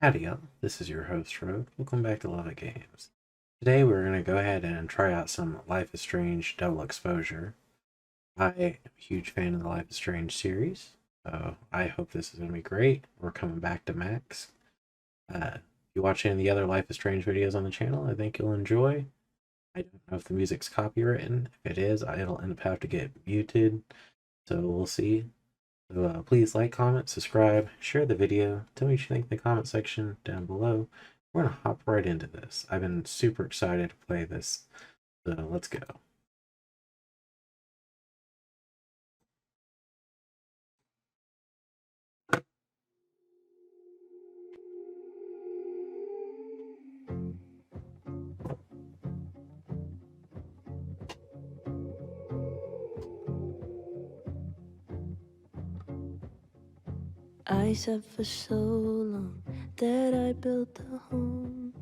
Howdy All, this is your host Rogue. Welcome back to Lovettgamez. Today we're going to go ahead and try out some Life is Strange double exposure. I am a huge fan of the Life is Strange series, so I hope this is going to be great. We're coming back to Max. If you watch any of the other Life is Strange videos on the channel, I think you'll enjoy. I don't know if the music's copywritten. If it is, it'll end up having to get muted, so we'll see. So please like, comment, subscribe, share the video, tell me what you think in the comment section down below. We're going to hop right into this. I've been super excited to play this, so let's go. I said for so long that I built a home.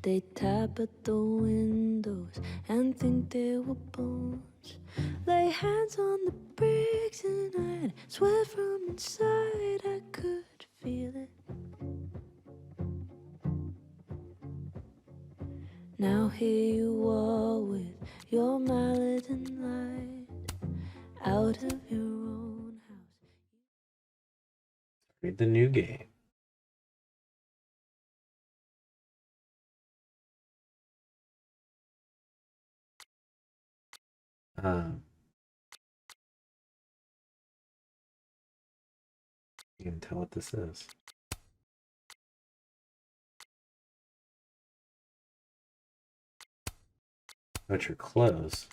They tap at the windows and think they were bones. Lay hands on the bricks and I'd swear from inside I could feel it. Now here you are with your mallet and light out of your own house. Read the new game. You can tell what this is. About your clothes.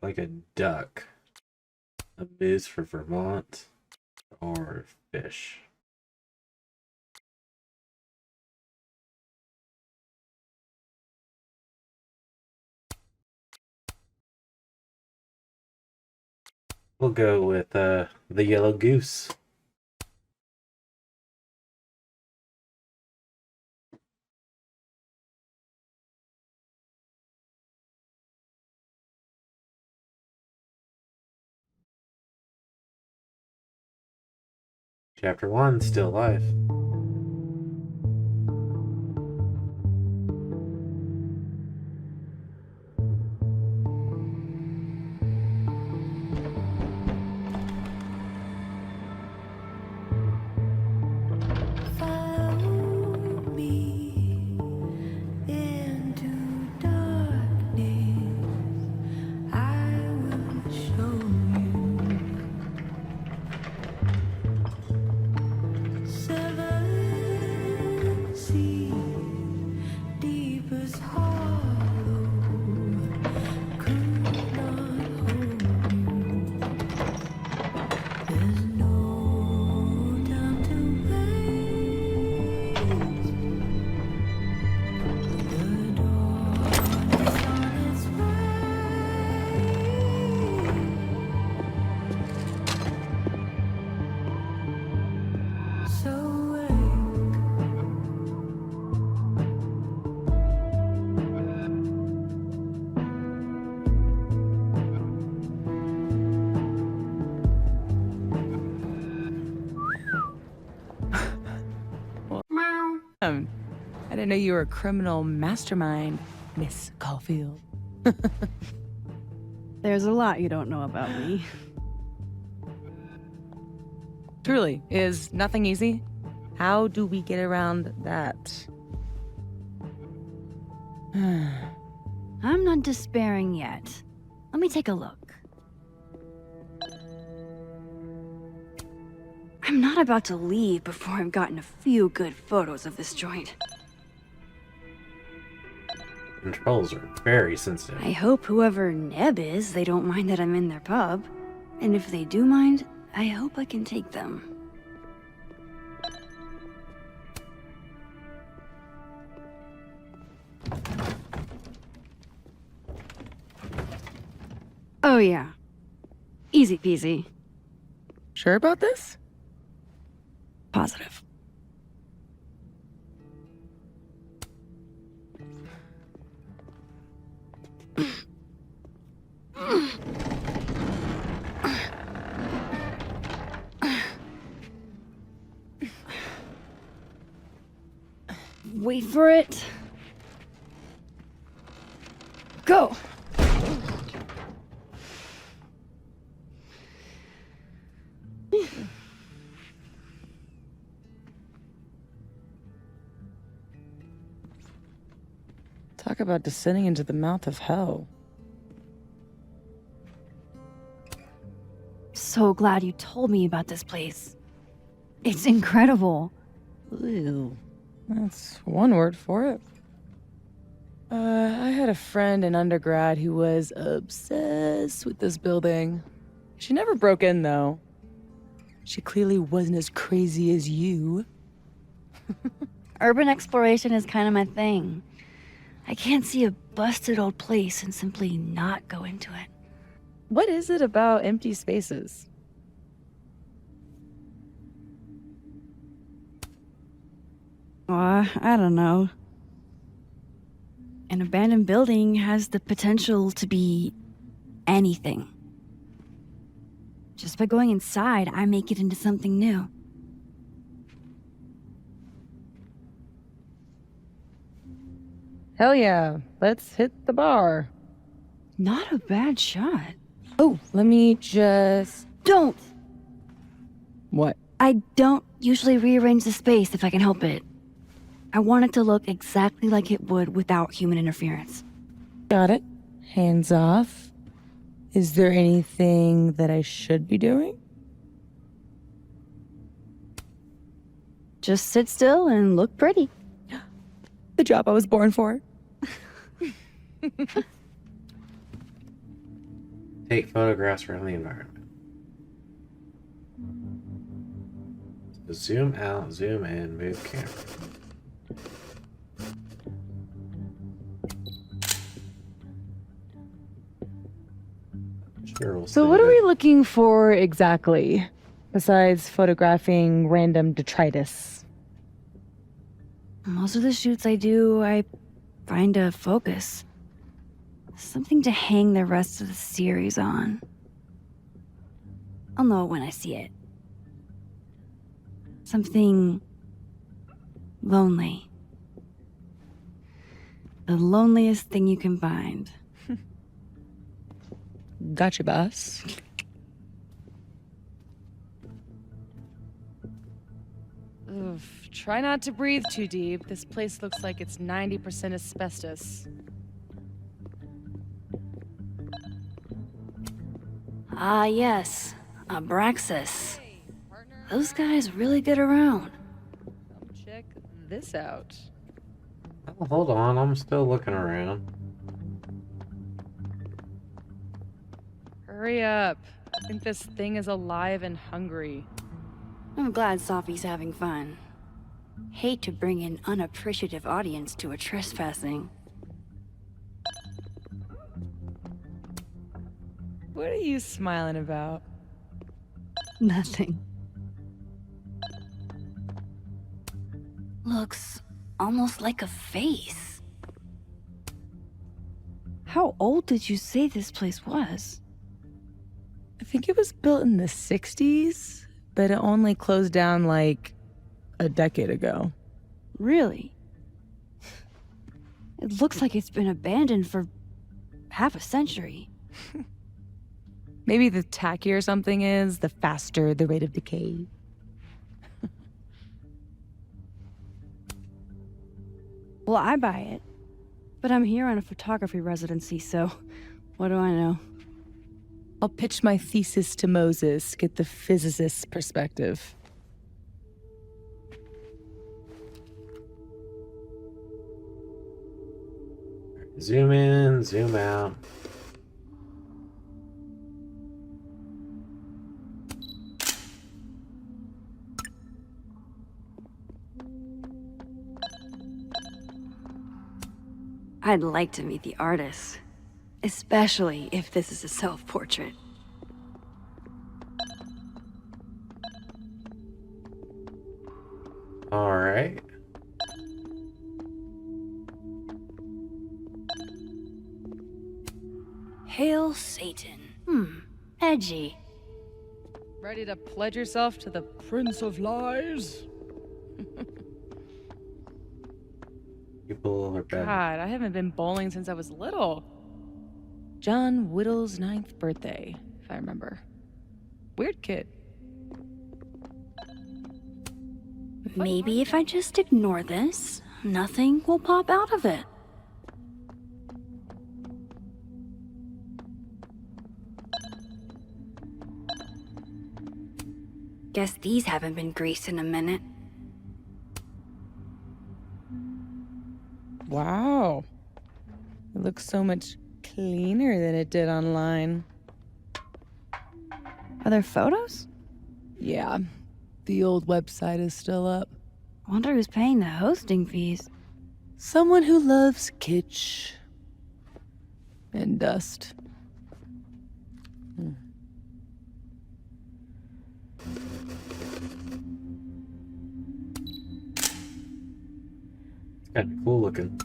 Like a duck. A moose for Vermont. Or fish. We'll go with the yellow goose. Chapter 1, Still Life. I didn't know you were a criminal mastermind, Miss Caulfield. There's a lot you don't know about me. Truly, is nothing easy? How do we get around that? I'm not despairing yet. Let me take a look. I'm not about to leave before I've gotten a few good photos of this joint. Controls are very sensitive. I hope whoever Neb is, they don't mind that I'm in their pub. And if they do mind, I hope I can take them. Oh yeah. Easy peasy. Sure about this? Positive. Wait for it. Go! Talk about descending into the mouth of hell. So glad you told me about this place. It's incredible. Ew. That's one word for it. I had a friend in undergrad who was obsessed with this building. She never broke in, though. She clearly wasn't as crazy as you. Urban exploration is kind of my thing. I can't see a busted old place and simply not go into it. What is it about empty spaces? I don't know. An abandoned building has the potential to be anything. Just by going inside, I make it into something new. Hell yeah, let's hit the bar. Not a bad shot. Oh, let me just... Don't! What? I don't usually rearrange the space if I can help it. I want it to look exactly like it would without human interference. Got it. Hands off. Is there anything that I should be doing? Just sit still and look pretty. The job I was born for. Take photographs around the environment. So zoom out, zoom in, move camera. Sure, we'll So see what are that. we looking for exactly? Besides photographing random detritus. Most of the shoots I do, I find a focus. Something to hang the rest of the series on. I'll know it when I see it. Something lonely. The loneliest thing you can find. Gotcha, boss. Oof, try not to breathe too deep. This place looks like it's 90% asbestos. Ah, yes. Abraxas. Those guys really get around. Come check this out. Oh, hold on, I'm still looking around. Hurry up. I think this thing is alive and hungry. I'm glad Sophie's having fun. Hate to bring an unappreciative audience to a trespassing. What are you smiling about? Nothing. Looks almost like a face. How old did you say this place was? I think it was built in the 60s, but it only closed down like a decade ago. Really? It looks like it's been abandoned for half a century. Maybe the tackier something is, the faster the rate of decay. Well, I buy it. But I'm here on a photography residency, so what do I know? I'll pitch my thesis to Moses, get the physicist's perspective. Zoom in, zoom out. I'd like to meet the artist. Especially if this is a self-portrait. All right. Hail Satan. Edgy. Ready to pledge yourself to the Prince of Lies? People are bad. God, I haven't been bowling since I was little. John Whittle's 9th birthday, if I remember. Weird kid. Maybe if I just ignore this, nothing will pop out of it. Guess these haven't been greased in a minute. Wow. It looks so much cleaner than it did online. Are there photos? Yeah, the old website is still up. Wonder who's paying the hosting fees. Someone who loves kitsch and dust. Kind of cool looking.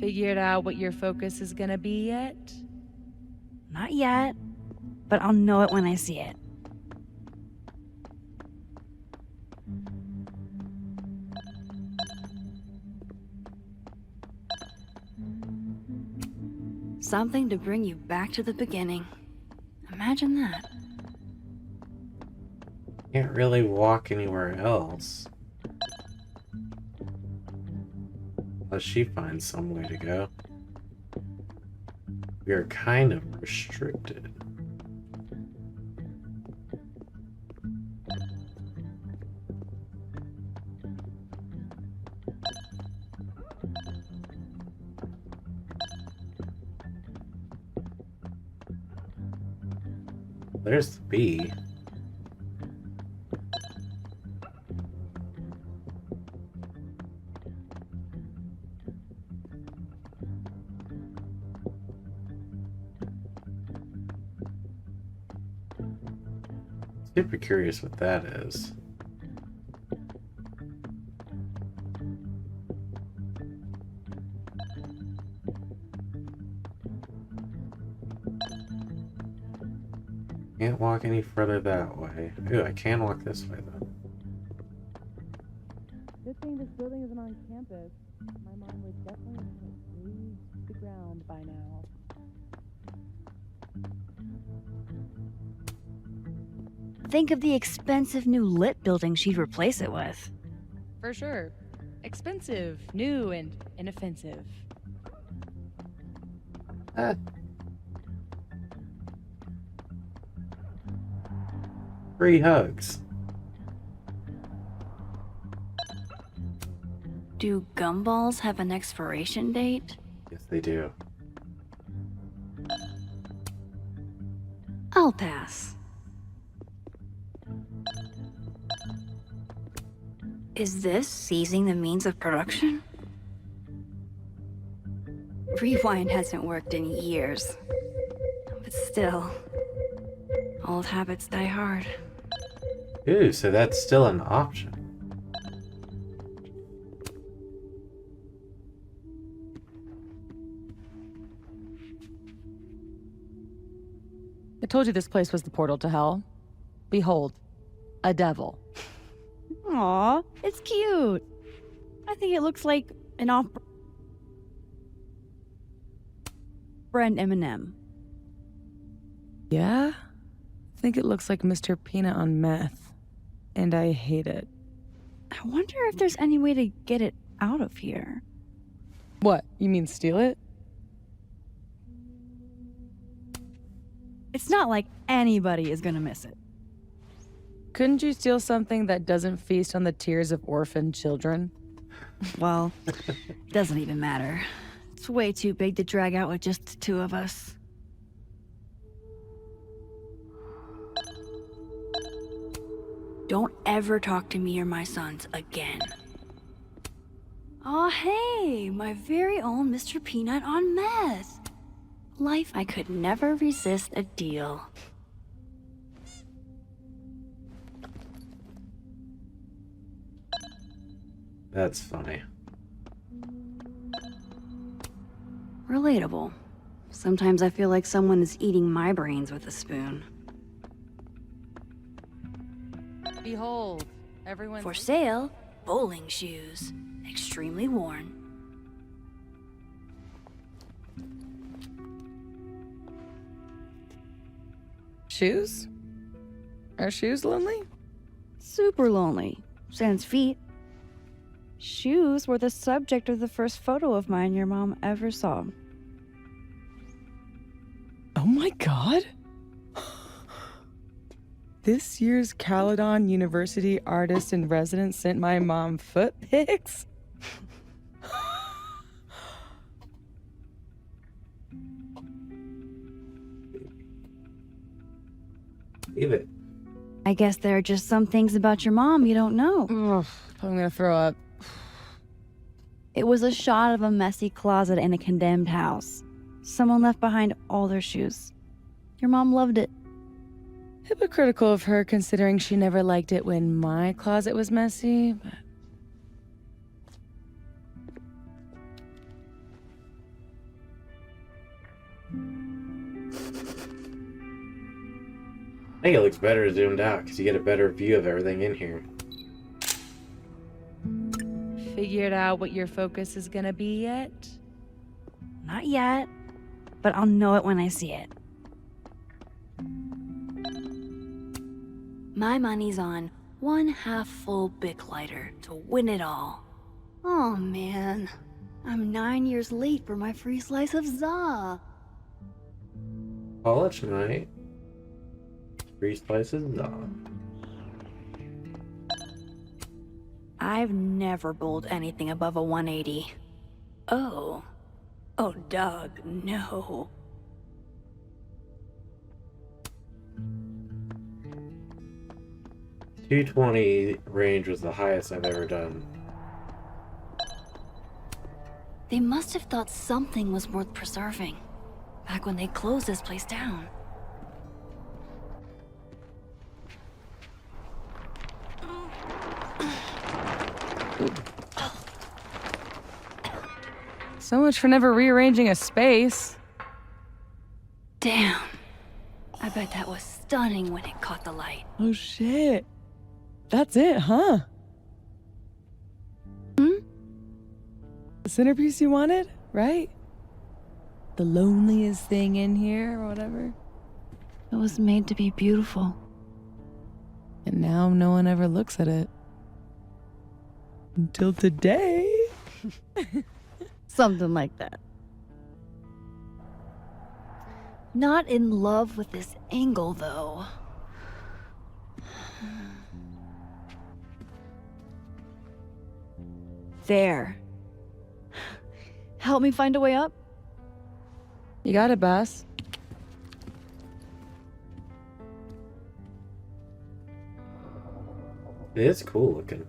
Figured out what your focus is gonna be yet? Not yet, but I'll know it when I see it. Something to bring you back to the beginning. Imagine that. Can't really walk anywhere else. Unless she finds some way to go. We are kind of restricted. There's the bee. Super curious what that is. Can't walk any further that way. Ooh, I can walk this way though. Good thing this building isn't on campus. My mom would definitely have razed the ground by now. Think of the expensive new lit building she'd replace it with. For sure. Expensive, new, and inoffensive. Free hugs. Do gumballs have an expiration date? Yes, they do. I'll pass. Is this seizing the means of production? Rewind hasn't worked in years. But still, old habits die hard. Ooh, so that's still an option. I told you this place was the portal to hell. Behold, a devil. Aw, it's cute. I think it looks like an off-brand M&M. Yeah? I think it looks like Mr. Peanut on meth. And I hate it. I wonder if there's any way to get it out of here. What, you mean steal it? It's not like anybody is gonna miss it. Couldn't you steal something that doesn't feast on the tears of orphaned children? Well, it doesn't even matter. It's way too big to drag out with just the two of us. Don't ever talk to me or my sons again. Aw, hey, my very own Mr. Peanut on meth. Life I could never resist a deal. That's funny. Relatable. Sometimes I feel like someone is eating my brains with a spoon. Behold, everyone's... For sale, bowling shoes. Extremely worn. Shoes? Are shoes lonely? Super lonely. Sans feet. Shoes were the subject of the first photo of mine your mom ever saw. Oh my god! This year's Caledon University artist in residence sent my mom foot pics? Leave it. I guess there are just some things about your mom you don't know. Ugh, I'm gonna throw up. It was a shot of a messy closet in a condemned house. Someone left behind all their shoes. Your mom loved it. Hypocritical of her, considering she never liked it when my closet was messy, but... I think it looks better zoomed out because you get a better view of everything in here. Figured out what your focus is gonna be yet? Not yet, but I'll know it when I see it. My money's on one half-full Bic lighter to win it all. Oh man, I'm 9 years late for my free slice of za. College night. 3 slices off. I've never bowled anything above a 180. Oh, Doug, no. .220 range was the highest I've ever done. They must have thought something was worth preserving back when they closed this place down. So much for never rearranging a space. Damn. I bet that was stunning when it caught the light. Oh shit. That's it, huh? Hmm? The centerpiece you wanted, right? The loneliest thing in here, or whatever. It was made to be beautiful. And now no one ever looks at it. Until today. Something like that. Not in love with this angle, though. There. Help me find a way up? You got it, boss. It is cool looking.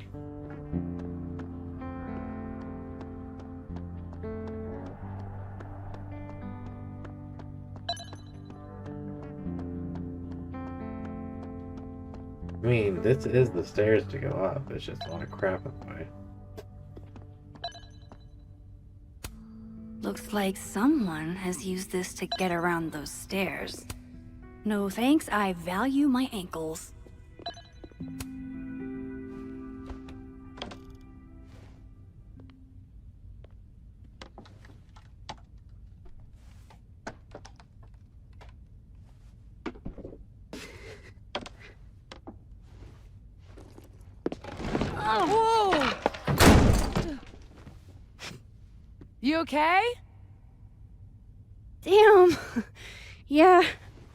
I mean, this is the stairs to go up. It's just a lot of crap in the way. Looks like someone has used this to get around those stairs. No thanks, I value my ankles. Whoa! You okay? Damn. Yeah,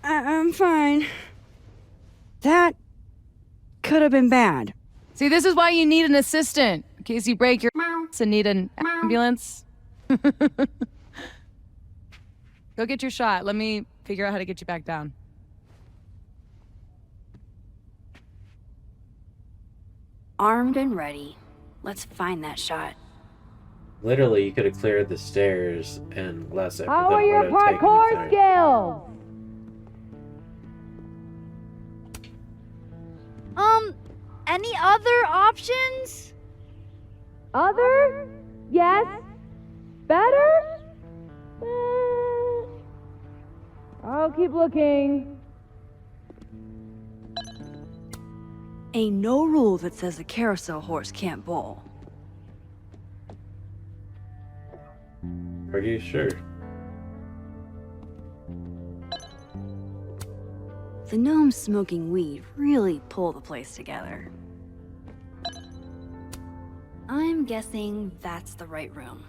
I'm fine. That could have been bad. See, this is why you need an assistant. In case you break your ass and need an ambulance. Go get your shot. Let me figure out how to get you back down. Armed and ready. Let's find that shot. Literally, you could have cleared the stairs in less effort How than are it your would have taken parkour to say. skills? Any other options? Other? Yes. Better? I'll keep looking. Ain't no rule that says a carousel horse can't bowl. Are you sure? The gnomes smoking weed really pull the place together. I'm guessing that's the right room.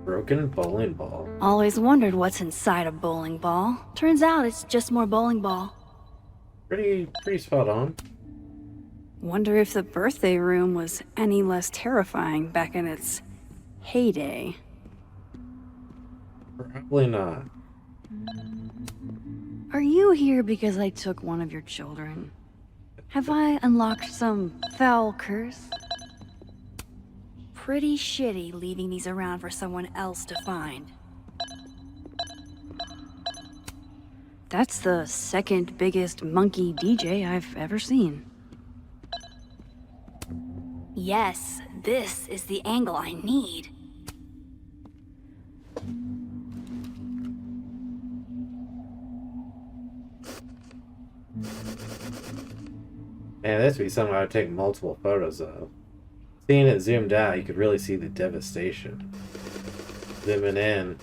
Broken bowling ball. Always wondered what's inside a bowling ball. Turns out it's just more bowling ball. Pretty spot on. Wonder if the birthday room was any less terrifying back in its heyday. Probably not. Are you here because I took one of your children? Have I unlocked some foul curse? Pretty shitty leaving these around for someone else to find. That's the second biggest monkey DJ I've ever seen. Yes, this is the angle I need. Man, this would be something I would take multiple photos of. Seeing it zoomed out, you could really see the devastation. Zooming in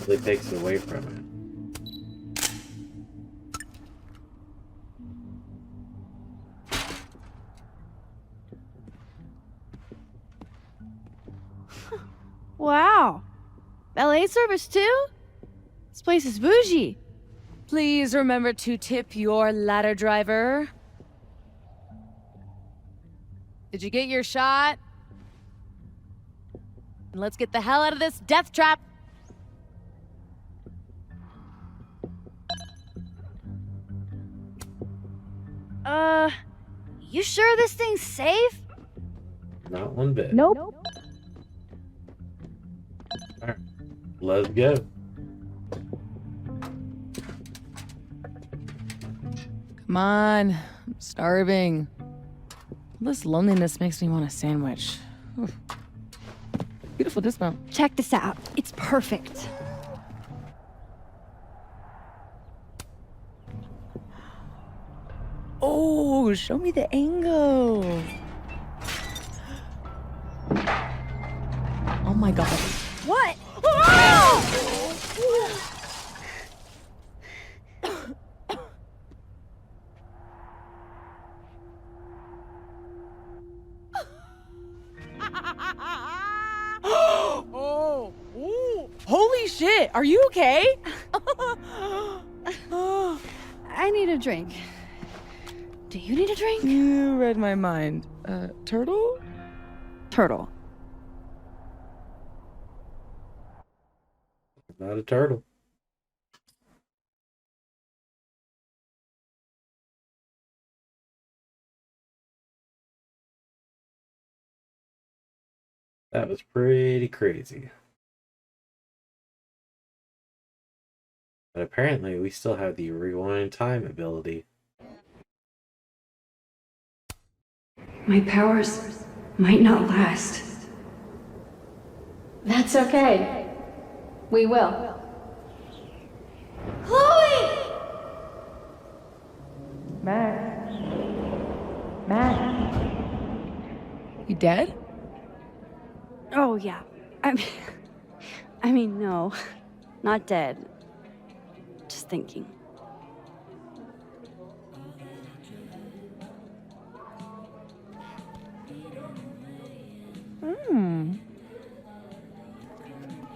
really takes it away from it. Wow. Valet service too? This place is bougie. Please remember to tip your ladder driver. Did you get your shot? Let's get the hell out of this death trap. You sure this thing's safe? Not one bit. Nope. Alright, let's go. Come on, I'm starving. This loneliness makes me want a sandwich. Oof. Beautiful dismount. Check this out. It's perfect. Oh, show me the angle. Oh my god. What? Oh, ooh. Holy shit, are you okay? I need a drink. Do you need a drink? You read my mind. Turtle? Turtle. Not a turtle. That was pretty crazy. But apparently we still have the rewind time ability. My powers might not last. That's okay. We will. Chloe! Max. Max. You dead? Oh, yeah. I mean, no. Not dead. Just thinking.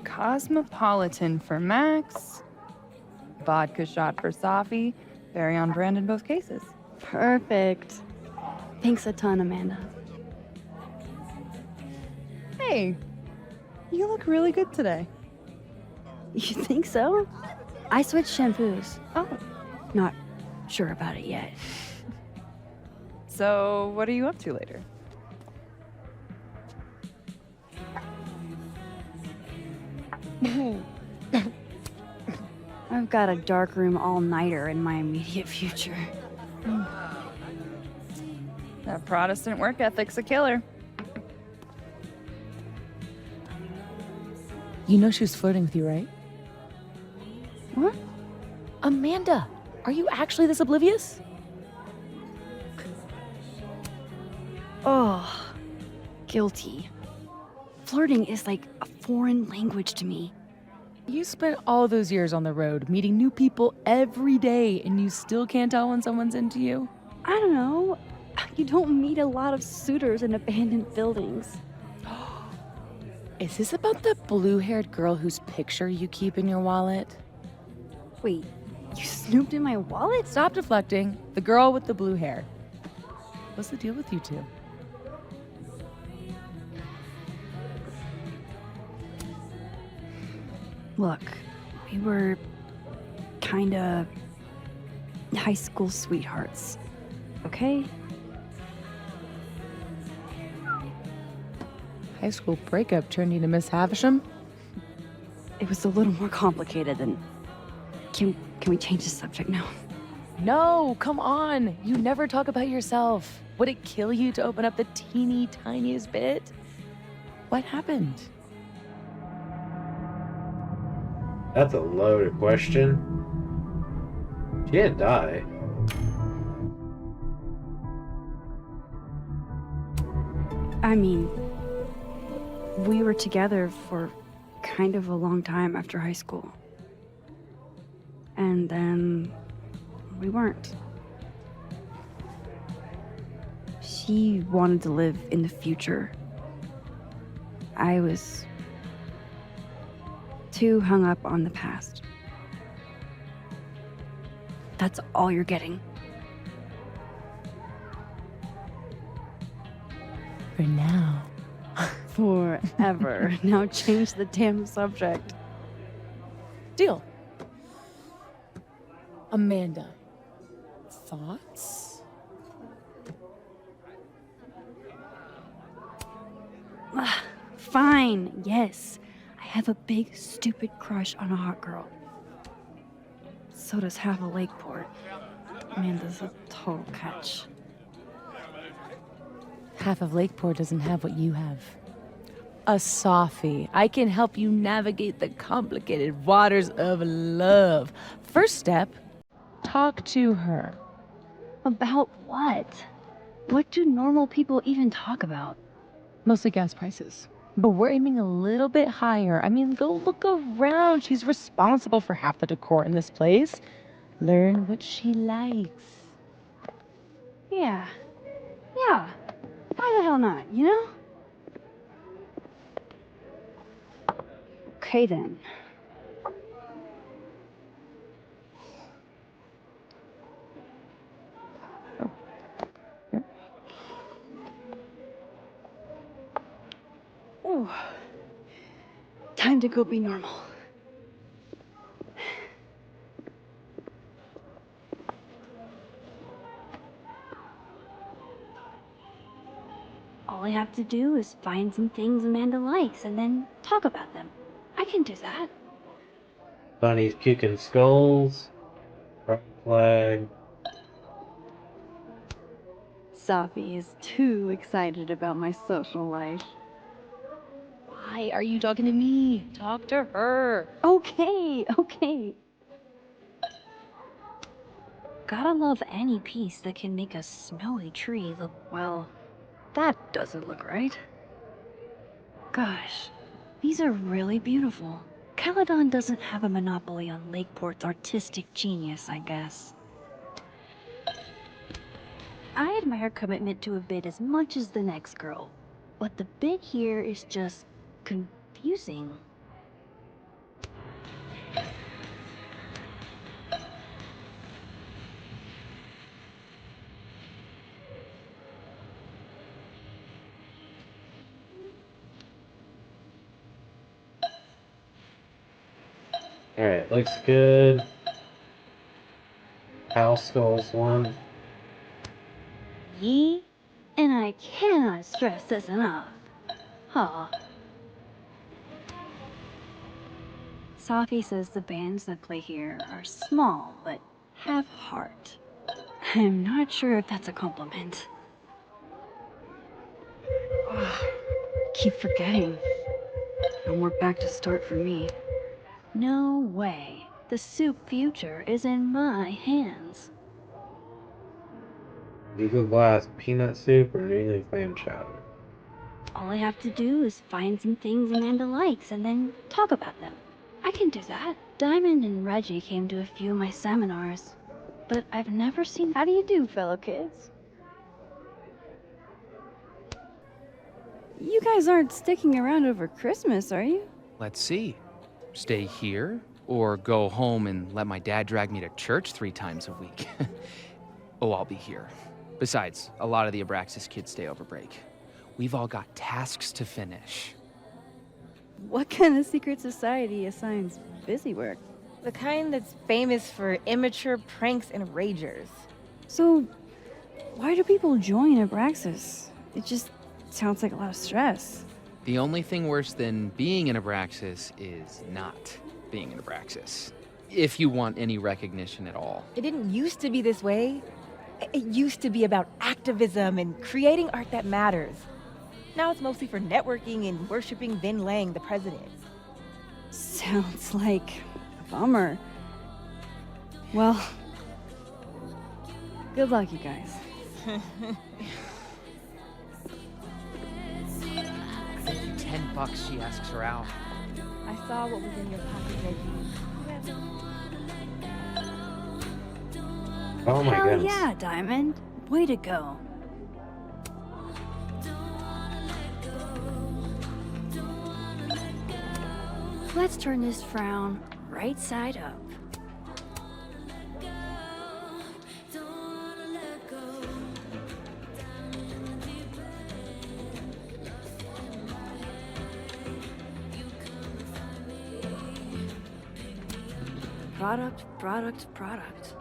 Cosmopolitan for Max. Vodka shot for Safi. Very on brand in both cases. Perfect. Thanks a ton, Amanda. Hey, you look really good today. You think so? I switched shampoos. Oh, Not sure about it yet. so what are you up to later? I've got a darkroom all-nighter in my immediate future. That Protestant work ethic's a killer. You know she was flirting with you, right? What? Amanda, are you actually this oblivious? Oh, guilty. Flirting is like a foreign language to me. You spent all those years on the road, meeting new people every day, and you still can't tell when someone's into you? I don't know. You don't meet a lot of suitors in abandoned buildings. Is this about the blue-haired girl whose picture you keep in your wallet? Wait, you snooped in my wallet? Stop deflecting. The girl with the blue hair. What's the deal with you two? Look, we were kinda high school sweethearts, okay? High school breakup turned you to Miss Havisham? It was a little more complicated than... Can we change the subject now? No, come on. You never talk about yourself. Would it kill you to open up the teeny tiniest bit? What happened? That's a loaded question. She didn't die. I mean, we were together for kind of a long time after high school. And then we weren't. She wanted to live in the future. I was too hung up on the past. That's all you're getting. For now. Forever. Now change the damn subject. Deal. Amanda, thoughts? Fine, yes. I have a big, stupid crush on a hot girl. So does half of Lakeport. Amanda's a total catch. Half of Lakeport doesn't have what you have. A softie. I can help you navigate the complicated waters of love. First step, talk to her. About what? What do normal people even talk about? Mostly gas prices. But we're aiming a little bit higher. I mean, go look around. She's responsible for half the decor in this place. Learn what she likes. Yeah. Yeah. Why the hell not, you know? Okay then. Ooh. Time to go be normal. All I have to do is find some things Amanda likes and then talk about them. I can do that. Bunnies puking skulls. Pride flag. Safi is too excited about my social life. Why are you talking to me? Talk to her. Okay. Gotta love any piece that can make a snowy tree look, well, that doesn't look right. Gosh, these are really beautiful. Caledon doesn't have a monopoly on Lakeport's artistic genius, I guess. I admire commitment to a bid as much as the next girl, but the bid here is just confusing. Alright, looks good. House skulls one. Ye? And I cannot stress this enough. Huh. Safi says the bands that play here are small, but have heart. I'm not sure if that's a compliment. Keep forgetting. And we're back to start for me. No way. The soup future is in my hands. Eagle Blast peanut soup or anything clam chowder? All I have to do is find some things Amanda likes and then talk about them. I can do that. Diamond and Reggie came to a few of my seminars, but I've never seen... How do you do, fellow kids? You guys aren't sticking around over Christmas, are you? Let's see. Stay here, or go home and let my dad drag me to church 3 times a week. Oh, I'll be here. Besides, a lot of the Abraxas kids stay over break. We've all got tasks to finish. What kind of secret society assigns busy work? The kind that's famous for immature pranks and ragers. So, why do people join Abraxas? It just sounds like a lot of stress. The only thing worse than being an Abraxas is not being an Abraxas. If you want any recognition at all. It didn't used to be this way. It used to be about activism and creating art that matters. Now it's mostly for networking and worshiping Vin Lang, the president. Sounds like a bummer. Well, good luck, you guys. I bet you $10 she asks her out. I saw what was in your pocket, Reggie. Oh my Hell goodness. yeah, Diamond. Way to go. Let's turn this frown right side up. Product, product, product.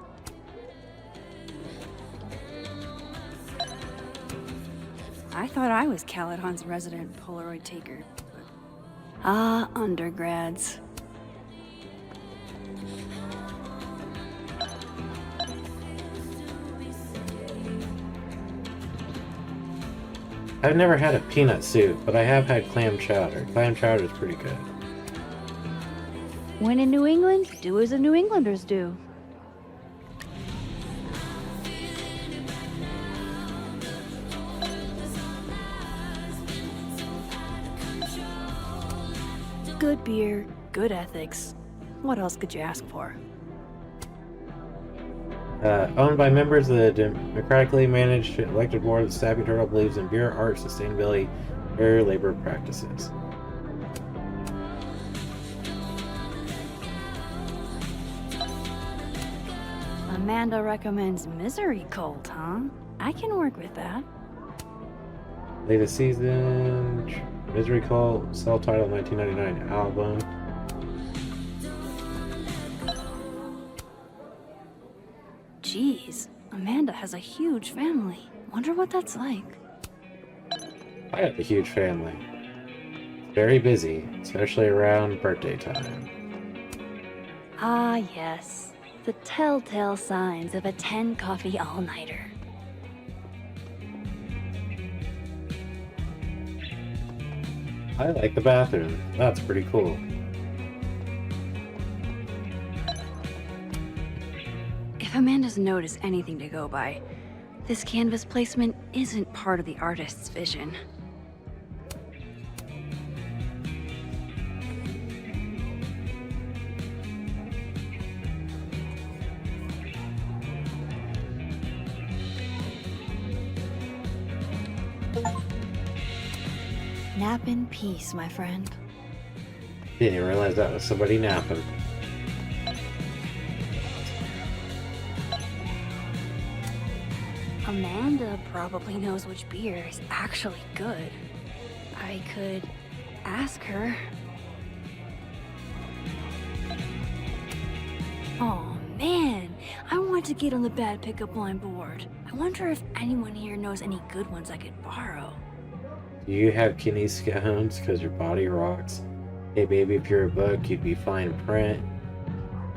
I thought I was Caledon's resident Polaroid taker. Ah, undergrads. I've never had a peanut soup, but I have had clam chowder. Clam chowder is pretty good. When in New England, do as the New Englanders do. Good beer, good ethics. What else could you ask for? Owned by members of the democratically managed elected board, the Snapping Turtle believes in beer, art, sustainability, fair labor practices. Amanda recommends Misery Cult, huh? I can work with that. Latest season, Misery Cult, self-titled 1999 album. Jeez, Amanda has a huge family. Wonder what that's like. I have a huge family. Very busy, especially around birthday time. Ah, yes. The telltale signs of a 10 coffee all-nighter. I like the bathroom. That's pretty cool. If Amanda's note is anything to go by, this canvas placement isn't part of the artist's vision. Nap in peace, my friend. Didn't even realize that was somebody napping. Amanda probably knows which beer is actually good. I could ask her. Oh man, I want to get on the bad pickup line board. I wonder if anyone here knows any good ones I could borrow. Do you have kidney stones because your body rocks? Hey baby, if you're a book, you'd be fine print.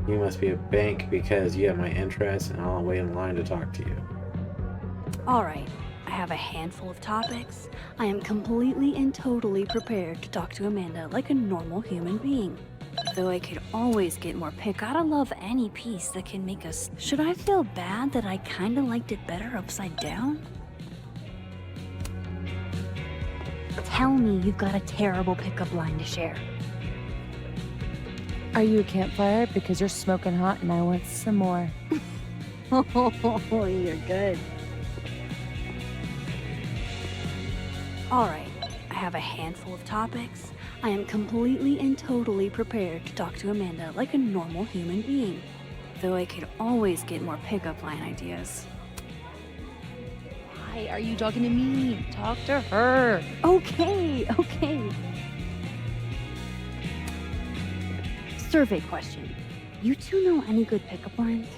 You must be a bank because you have my interest and I'll wait in line to talk to you. Alright, I have a handful of topics. I am completely and totally prepared to talk to Amanda like a normal human being. Though I could always get more pick, gotta love any piece that can make us. Should I feel bad that I kinda liked it better upside down? Tell me you've got a terrible pickup line to share. Are you a campfire? Because you're smoking hot and I want some more. Oh, you're good. Alright, I have a handful of topics. I am completely and totally prepared to talk to Amanda like a normal human being. Though I could always get more pickup line ideas. Why are you talking to me? Talk to her. Okay. Survey question. You two know any good pickup lines?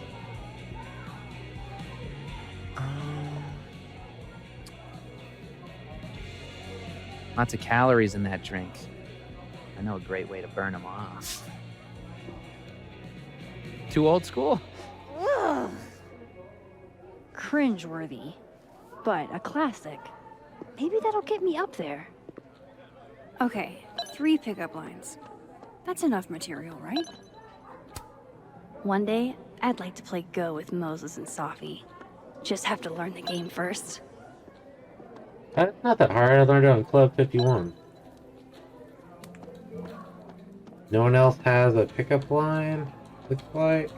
Lots of calories in that drink. I know a great way to burn them off. Too old school? Ugh. Cringeworthy, but a classic. Maybe that'll get me up there. Okay, 3 pickup lines. That's enough material, right? One day, I'd like to play Go with Moses and Safi. Just have to learn the game first. That's not that hard. I learned it on Club 51. No one else has a pickup line, looks like.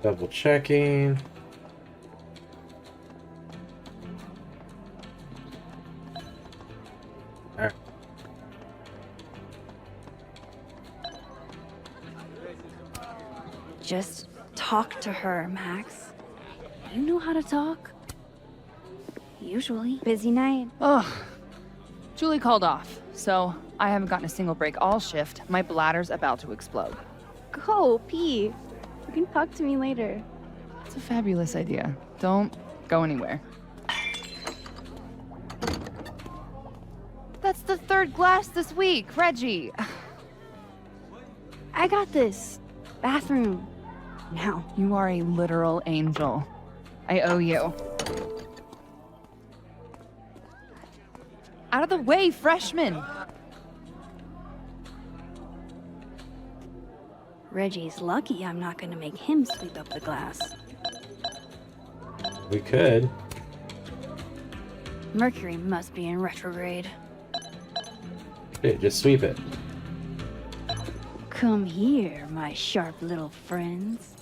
Double checking. Alright. Just talk to her, Max. You know how to talk? Usually. Busy night. Ugh. Julie called off, so I haven't gotten a single break all shift. My bladder's about to explode. Go pee. You can talk to me later. It's a fabulous idea. Don't go anywhere. That's the 3rd glass this week, Reggie. I got this. Bathroom. Now. You are a literal angel. I owe you. Out of the way, freshman! Reggie's lucky I'm not gonna make him sweep up the glass. We could. Mercury must be in retrograde. Yeah, just sweep it. Come here, my sharp little friends.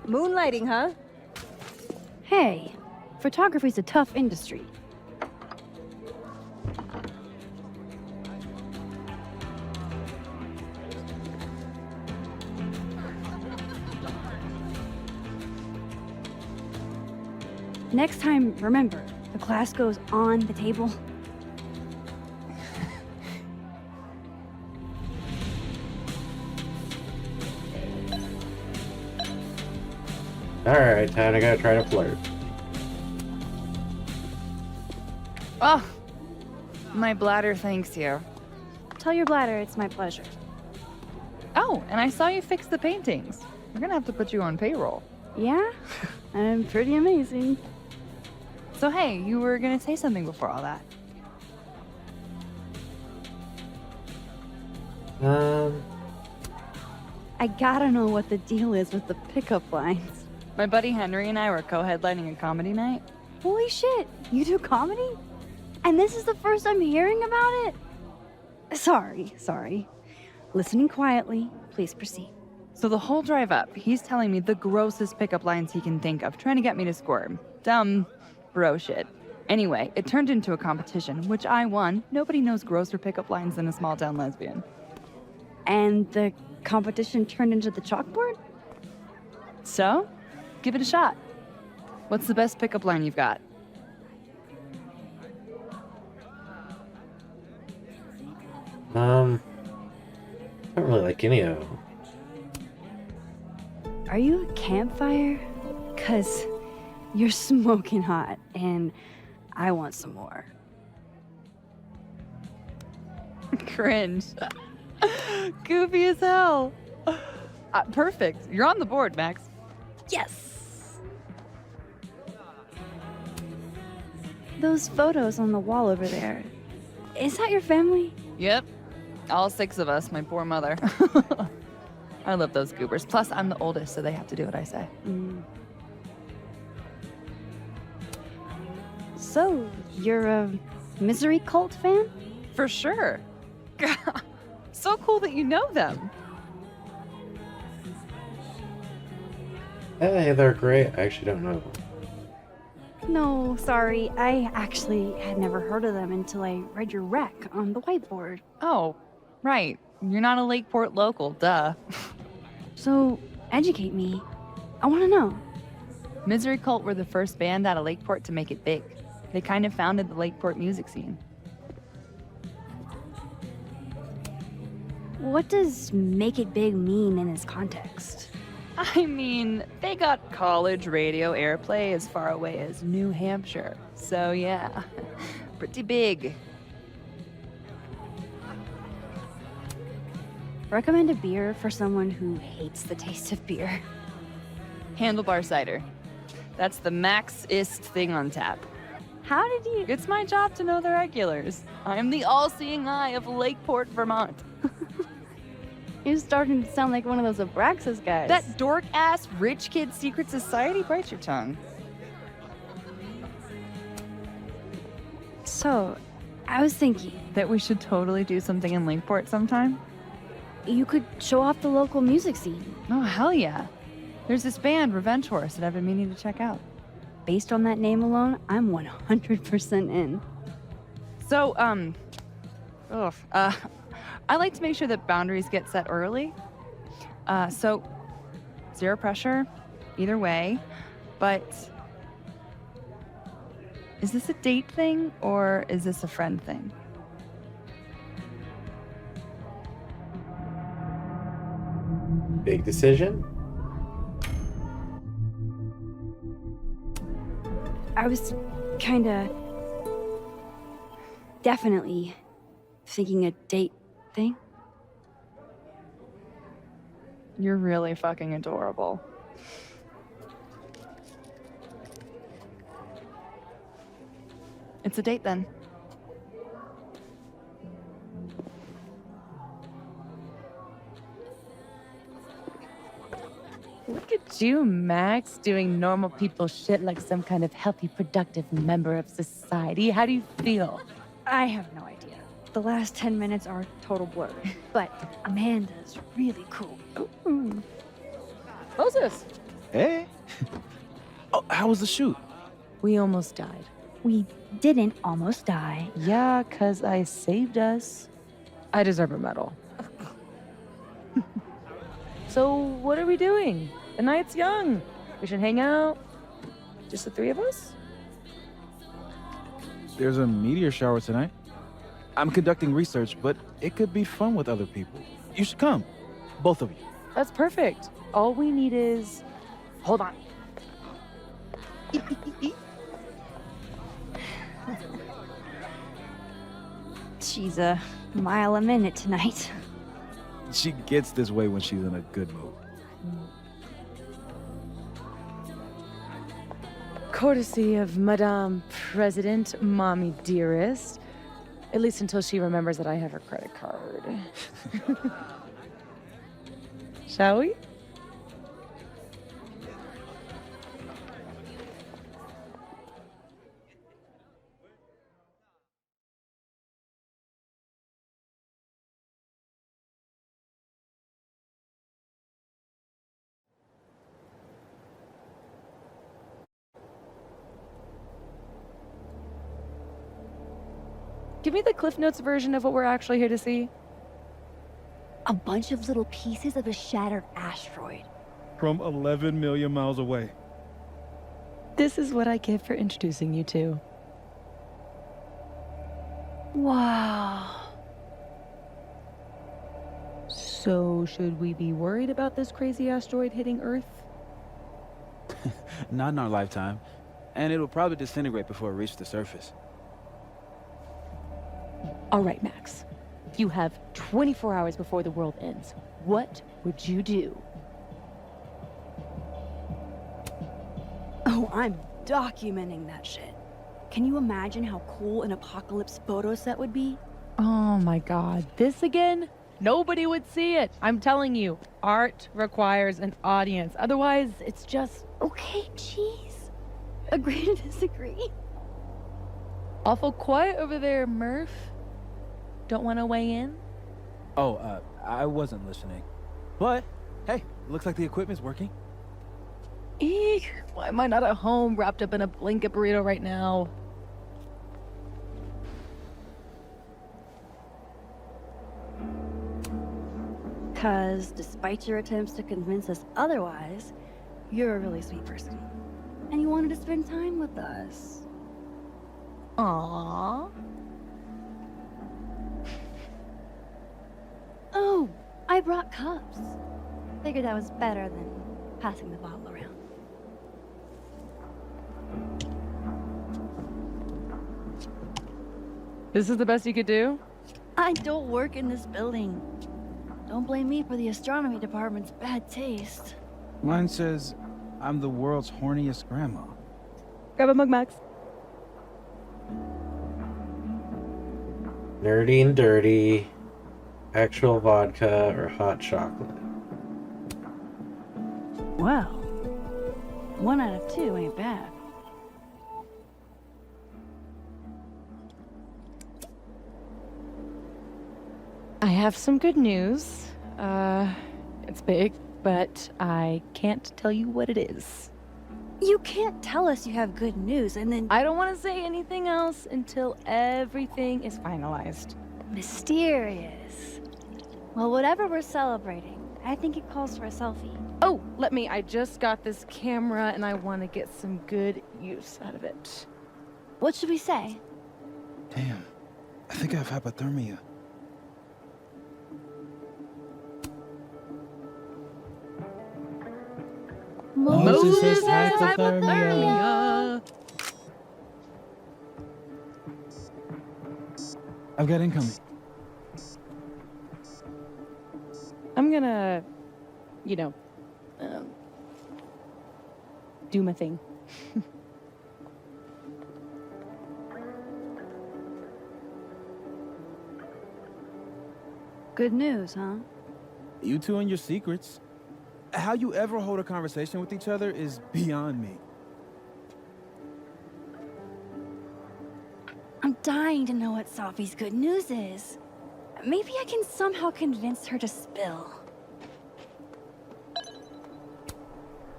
Moonlighting, huh? Hey, photography's a tough industry. Next time, remember, the glass goes on the table. Alright, time to go try to flirt. Oh, my bladder thanks you. Tell your bladder it's my pleasure. Oh, and I saw you fix the paintings. We're gonna have to put you on payroll. Yeah? I'm pretty amazing. So hey, you were gonna say something before all that. I gotta know what the deal is with the pickup lines. My buddy Henry and I were co-headlining a comedy night. Holy shit, you do comedy? And this is the first I'm hearing about it? Sorry. Listening quietly, please proceed. So the whole drive up, he's telling me the grossest pickup lines he can think of, trying to get me to squirm. Dumb bro shit. Anyway, it turned into a competition, which I won. Nobody knows grosser pickup lines than a small town lesbian. And the competition turned into the chalkboard? So, give it a shot. What's the best pickup line you've got? I don't really like any of them. Are you a campfire? 'Cause you're smoking hot, and I want some more. Cringe. Goofy as hell. Perfect. You're on the board, Max. Yes! Those photos on the wall over there. Is that your family? Yep. All 6 of us, my poor mother. I love those goobers. Plus, I'm the oldest, so they have to do what I say. So, you're a Misery Cult fan? For sure. So cool that you know them. Hey, they're great. I actually don't know them. No, sorry. I actually had never heard of them until I read your rec on the whiteboard. Oh, right. You're not a Lakeport local, duh. So, educate me. I want to know. Misery Cult were the first band out of Lakeport to make it big. They kind of founded the Lakeport music scene. What does make it big mean in this context? I mean, they got college radio airplay as far away as New Hampshire. So yeah, pretty big. Recommend a beer for someone who hates the taste of beer. Handlebar cider. That's the max-ist thing on tap. How did you... It's my job to know the regulars. I'm the all-seeing eye of Lakeport, Vermont. You're starting to sound like one of those Abraxas guys. That dork-ass rich kid secret society bites your tongue. So, I was thinking... That we should totally do something in Lakeport sometime? You could show off the local music scene. Oh, hell yeah. There's this band, Revenge Horse, that I've been meaning to check out. Based on that name alone, I'm 100% in. So, I like to make sure that boundaries get set early. So, zero pressure, either way. But, is this a date thing, or is this a friend thing? Big decision? I was kinda... definitely thinking a date thing. You're really fucking adorable. It's a date then. Look at you, Max, doing normal people shit like some kind of healthy, productive member of society. How do you feel? I have no idea. The last 10 minutes are a total blur. But Amanda's really cool. Ooh. Moses! Hey. Oh, how was the shoot? We almost died. We didn't almost die. Yeah, 'cause I saved us. I deserve a medal. So, what are we doing? The night's young. We should hang out. Just the 3 of us? There's a meteor shower tonight. I'm conducting research, but it could be fun with other people. You should come. Both of you. That's perfect. All we need is... Hold on. She's a mile a minute tonight. She gets this way when she's in a good mood. Courtesy of Madame President, Mommy Dearest. At least until she remembers that I have her credit card. Shall we? Give me the Cliff Notes version of what we're actually here to see. A bunch of little pieces of a shattered asteroid. From 11 million miles away. This is what I get for introducing you to. Wow. So, should we be worried about this crazy asteroid hitting Earth? Not in our lifetime. And it'll probably disintegrate before it reaches the surface. All right, Max. You have 24 hours before the world ends. What would you do? Oh, I'm documenting that shit. Can you imagine how cool an apocalypse photo set would be? Oh my god, this again? Nobody would see it. I'm telling you, art requires an audience. Otherwise, it's just... Okay, jeez. Agree to disagree. Awful quiet over there, Murph. Don't want to weigh in? Oh, I wasn't listening. But, hey, looks like the equipment's working. Eek, why am I not at home wrapped up in a blanket burrito right now? Because despite your attempts to convince us otherwise, you're a really sweet person. And you wanted to spend time with us. Aww. Oh, I brought cups. Figured that was better than passing the bottle around. This is the best you could do? I don't work in this building. Don't blame me for the astronomy department's bad taste. Mine says I'm the world's horniest grandma. Grab a mug, Max. Nerdy and dirty. Actual vodka or hot chocolate. Well, 1 out of 2 ain't bad. I have some good news. It's big, but I can't tell you what it is. You can't tell us you have good news and then... I don't want to say anything else until everything is finalized. Mysterious. Well, whatever we're celebrating, I think it calls for a selfie. Oh, I just got this camera and I want to get some good use out of it. What should we say? Damn, I think I have hypothermia. Moses has hypothermia. I've got incoming. I'm gonna, do my thing. Good news, huh? You two and your secrets. How you ever hold a conversation with each other is beyond me. I'm dying to know what Sophie's good news is. Maybe I can somehow convince her to spill.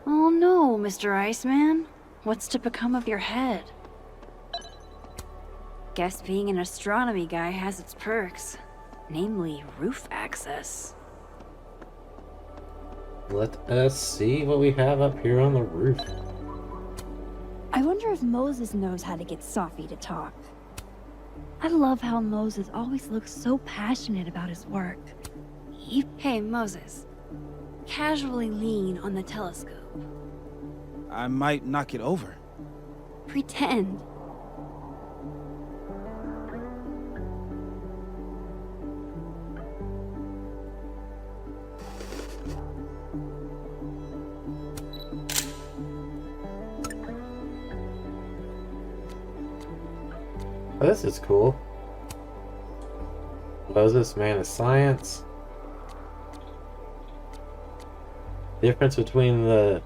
Oh no, Mr. Iceman. What's to become of your head? Guess being an astronomy guy has its perks. Namely, roof access. Let us see what we have up here on the roof. I wonder if Moses knows how to get Sophie to talk. I love how Moses always looks so passionate about his work. Hey, Moses. Casually lean on the telescope. I might knock it over. Pretend. Oh, this is cool. Moses, man of science. Difference between the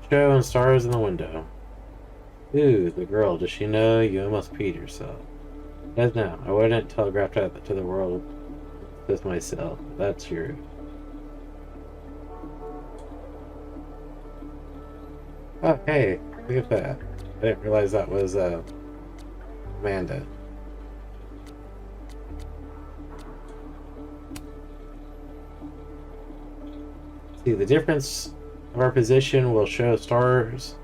show and stars in the window. Ooh, the girl. Does she know you almost peed yourself? Does now. I wouldn't telegraph that to the world this myself. That's true. Oh, hey. Look at that. I didn't realize that was, Amanda. See, the difference of our position will show stars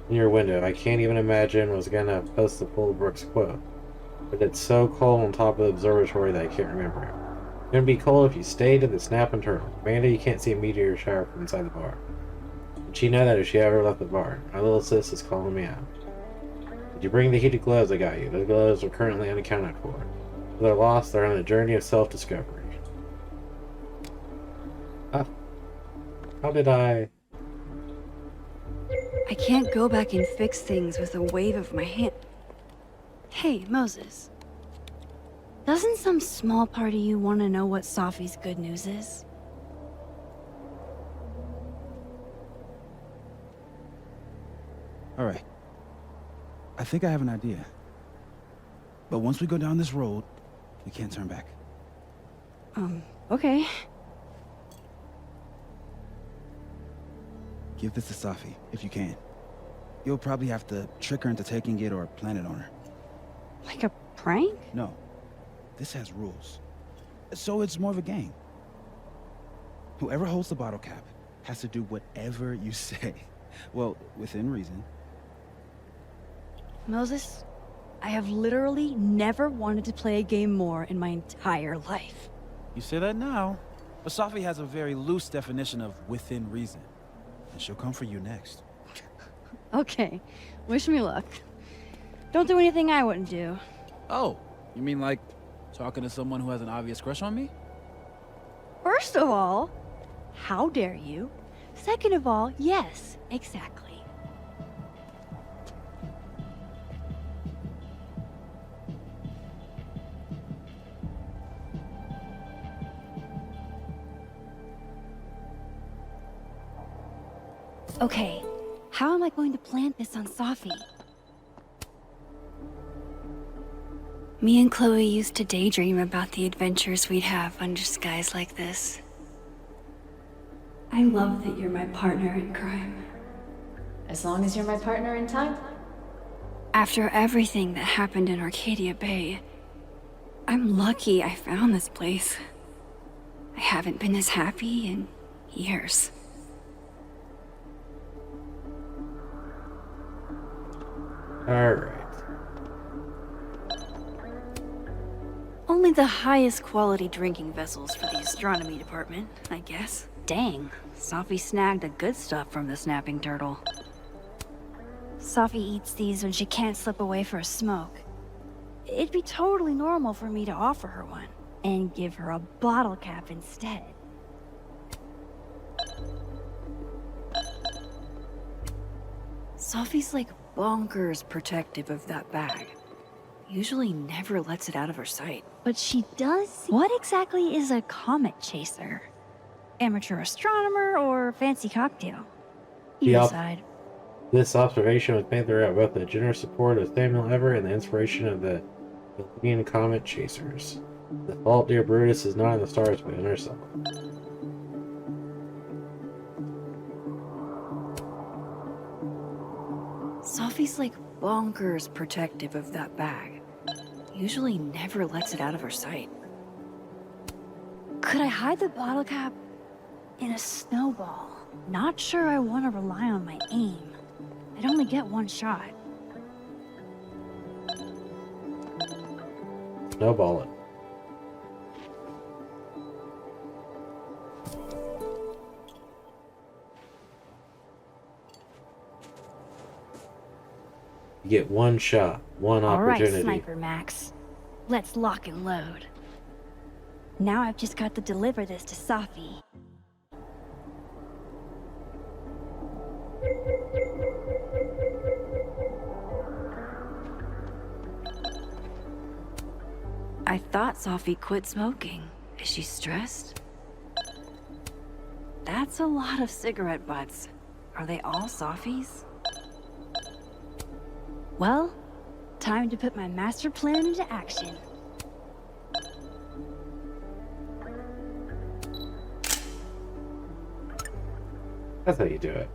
in your window. I can't even imagine was gonna post the full Brooks quote. But it's so cold on top of the observatory that I can't remember it. It's gonna be cold if you stayed at the Snap and Turtle. Amanda, you can't see a meteor shower from inside the bar. Did she know that if she ever left the bar? My little sis is calling me out. Did you bring the heated gloves I got you? Those gloves are currently unaccounted for. they're lost, they're on a journey of self-discovery. Ah. How did I... I can't go back and fix things with a wave of my hand. Hey, Moses. Doesn't some small part of you want to know what Sophie's good news is? All right. I think I have an idea. But once we go down this road, we can't turn back. Okay. Give this to Safi, if you can. You'll probably have to trick her into taking it or plant it on her. Like a prank? No. This has rules. So it's more of a game. Whoever holds the bottle cap has to do whatever you say. Well, within reason. Moses, I have literally never wanted to play a game more in my entire life. You say that now, but Safi has a very loose definition of within reason. And she'll come for you next. Okay, wish me luck. Don't do anything I wouldn't do. Oh, you mean like talking to someone who has an obvious crush on me? First of all, how dare you? Second of all, yes, exactly. Okay, how am I going to plant this on Safi? Me and Chloe used to daydream about the adventures we'd have under skies like this. I love that you're my partner in crime. As long as you're my partner in time. After everything that happened in Arcadia Bay, I'm lucky I found this place. I haven't been as happy in years. Alright. Only the highest quality drinking vessels for the astronomy department, I guess. Dang, Safi snagged the good stuff from the snapping turtle. Safi eats these when she can't slip away for a smoke. It'd be totally normal for me to offer her one, and give her a bottle cap instead. Safi's like bonkers protective of that bag. Usually never lets it out of her sight. But she does. What exactly is a comet chaser? Amateur astronomer or fancy cocktail? You decide. This observation was made throughout both the generous support of Samuel Ever and the inspiration of the European comet chasers. The fault, dear Brutus, is not in the stars but in herself. Safi's like bonkers protective of that bag. Usually never lets it out of her sight. Could I hide the bottle cap in a snowball? Not sure I want to rely on my aim. I'd only get one shot. Snowball it. You get one shot, one opportunity. All right, Sniper Max. Let's lock and load. Now I've just got to deliver this to Safi. I thought Safi quit smoking. Is she stressed? That's a lot of cigarette butts. Are they all Safi's? Well, time to put my master plan into action. That's how you do it.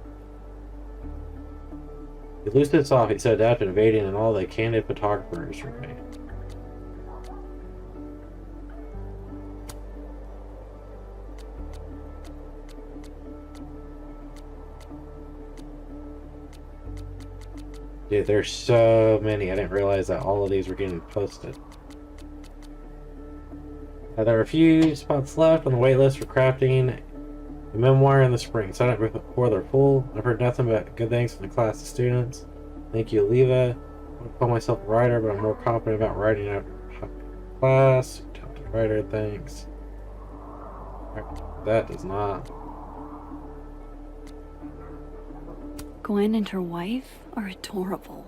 You lose this off, he set out invading and all the candid photographers remain. Dude, there's so many. I didn't realize that all of these were getting posted. There are a few spots left on the wait list for crafting a memoir in the spring. Sign up before they're full. I've heard nothing but good things from the class of students. Thank you, Oliva. I want to call myself a writer, but I'm more confident about writing after class. Talented writer, thanks. That does not. Gwen and her wife are adorable.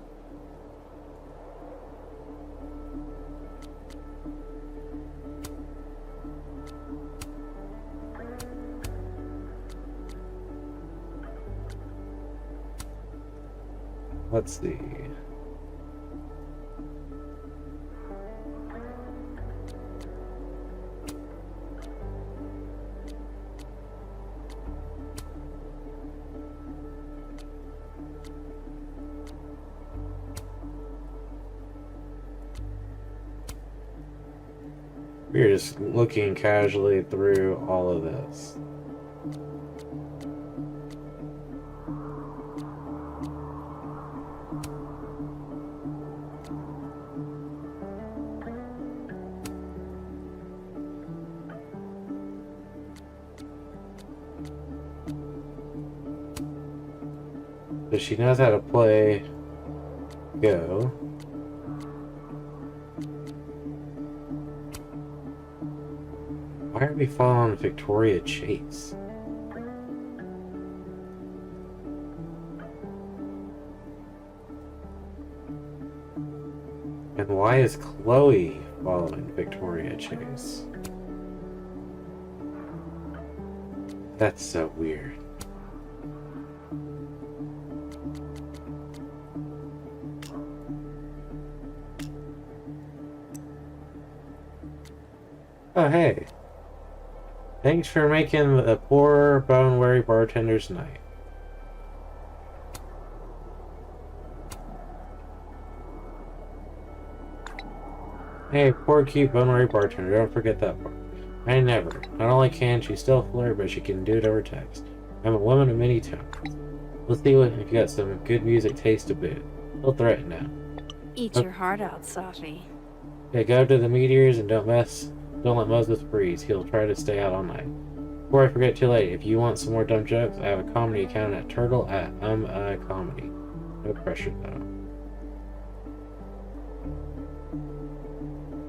Let's see. We're just looking casually through all of this. So she knows how to play Go. Why are we following Victoria Chase? And why is Chloe following Victoria Chase? That's so weird. Oh, hey. Thanks for making the poor bone-weary bartender's night. Hey, poor cute bone-weary bartender, don't forget that part. I never. Not only can she still flirt, but she can do it over text. I'm a woman of many talents. Let's see if you got some good music taste to boot. He'll threaten now. Eat your heart out, Safi. Okay, go to the meteors and don't let Moses freeze. He'll try to stay out all night. Before I forget too late, if you want some more dumb jokes, I have a comedy account at Turtle at Comedy. No pressure though.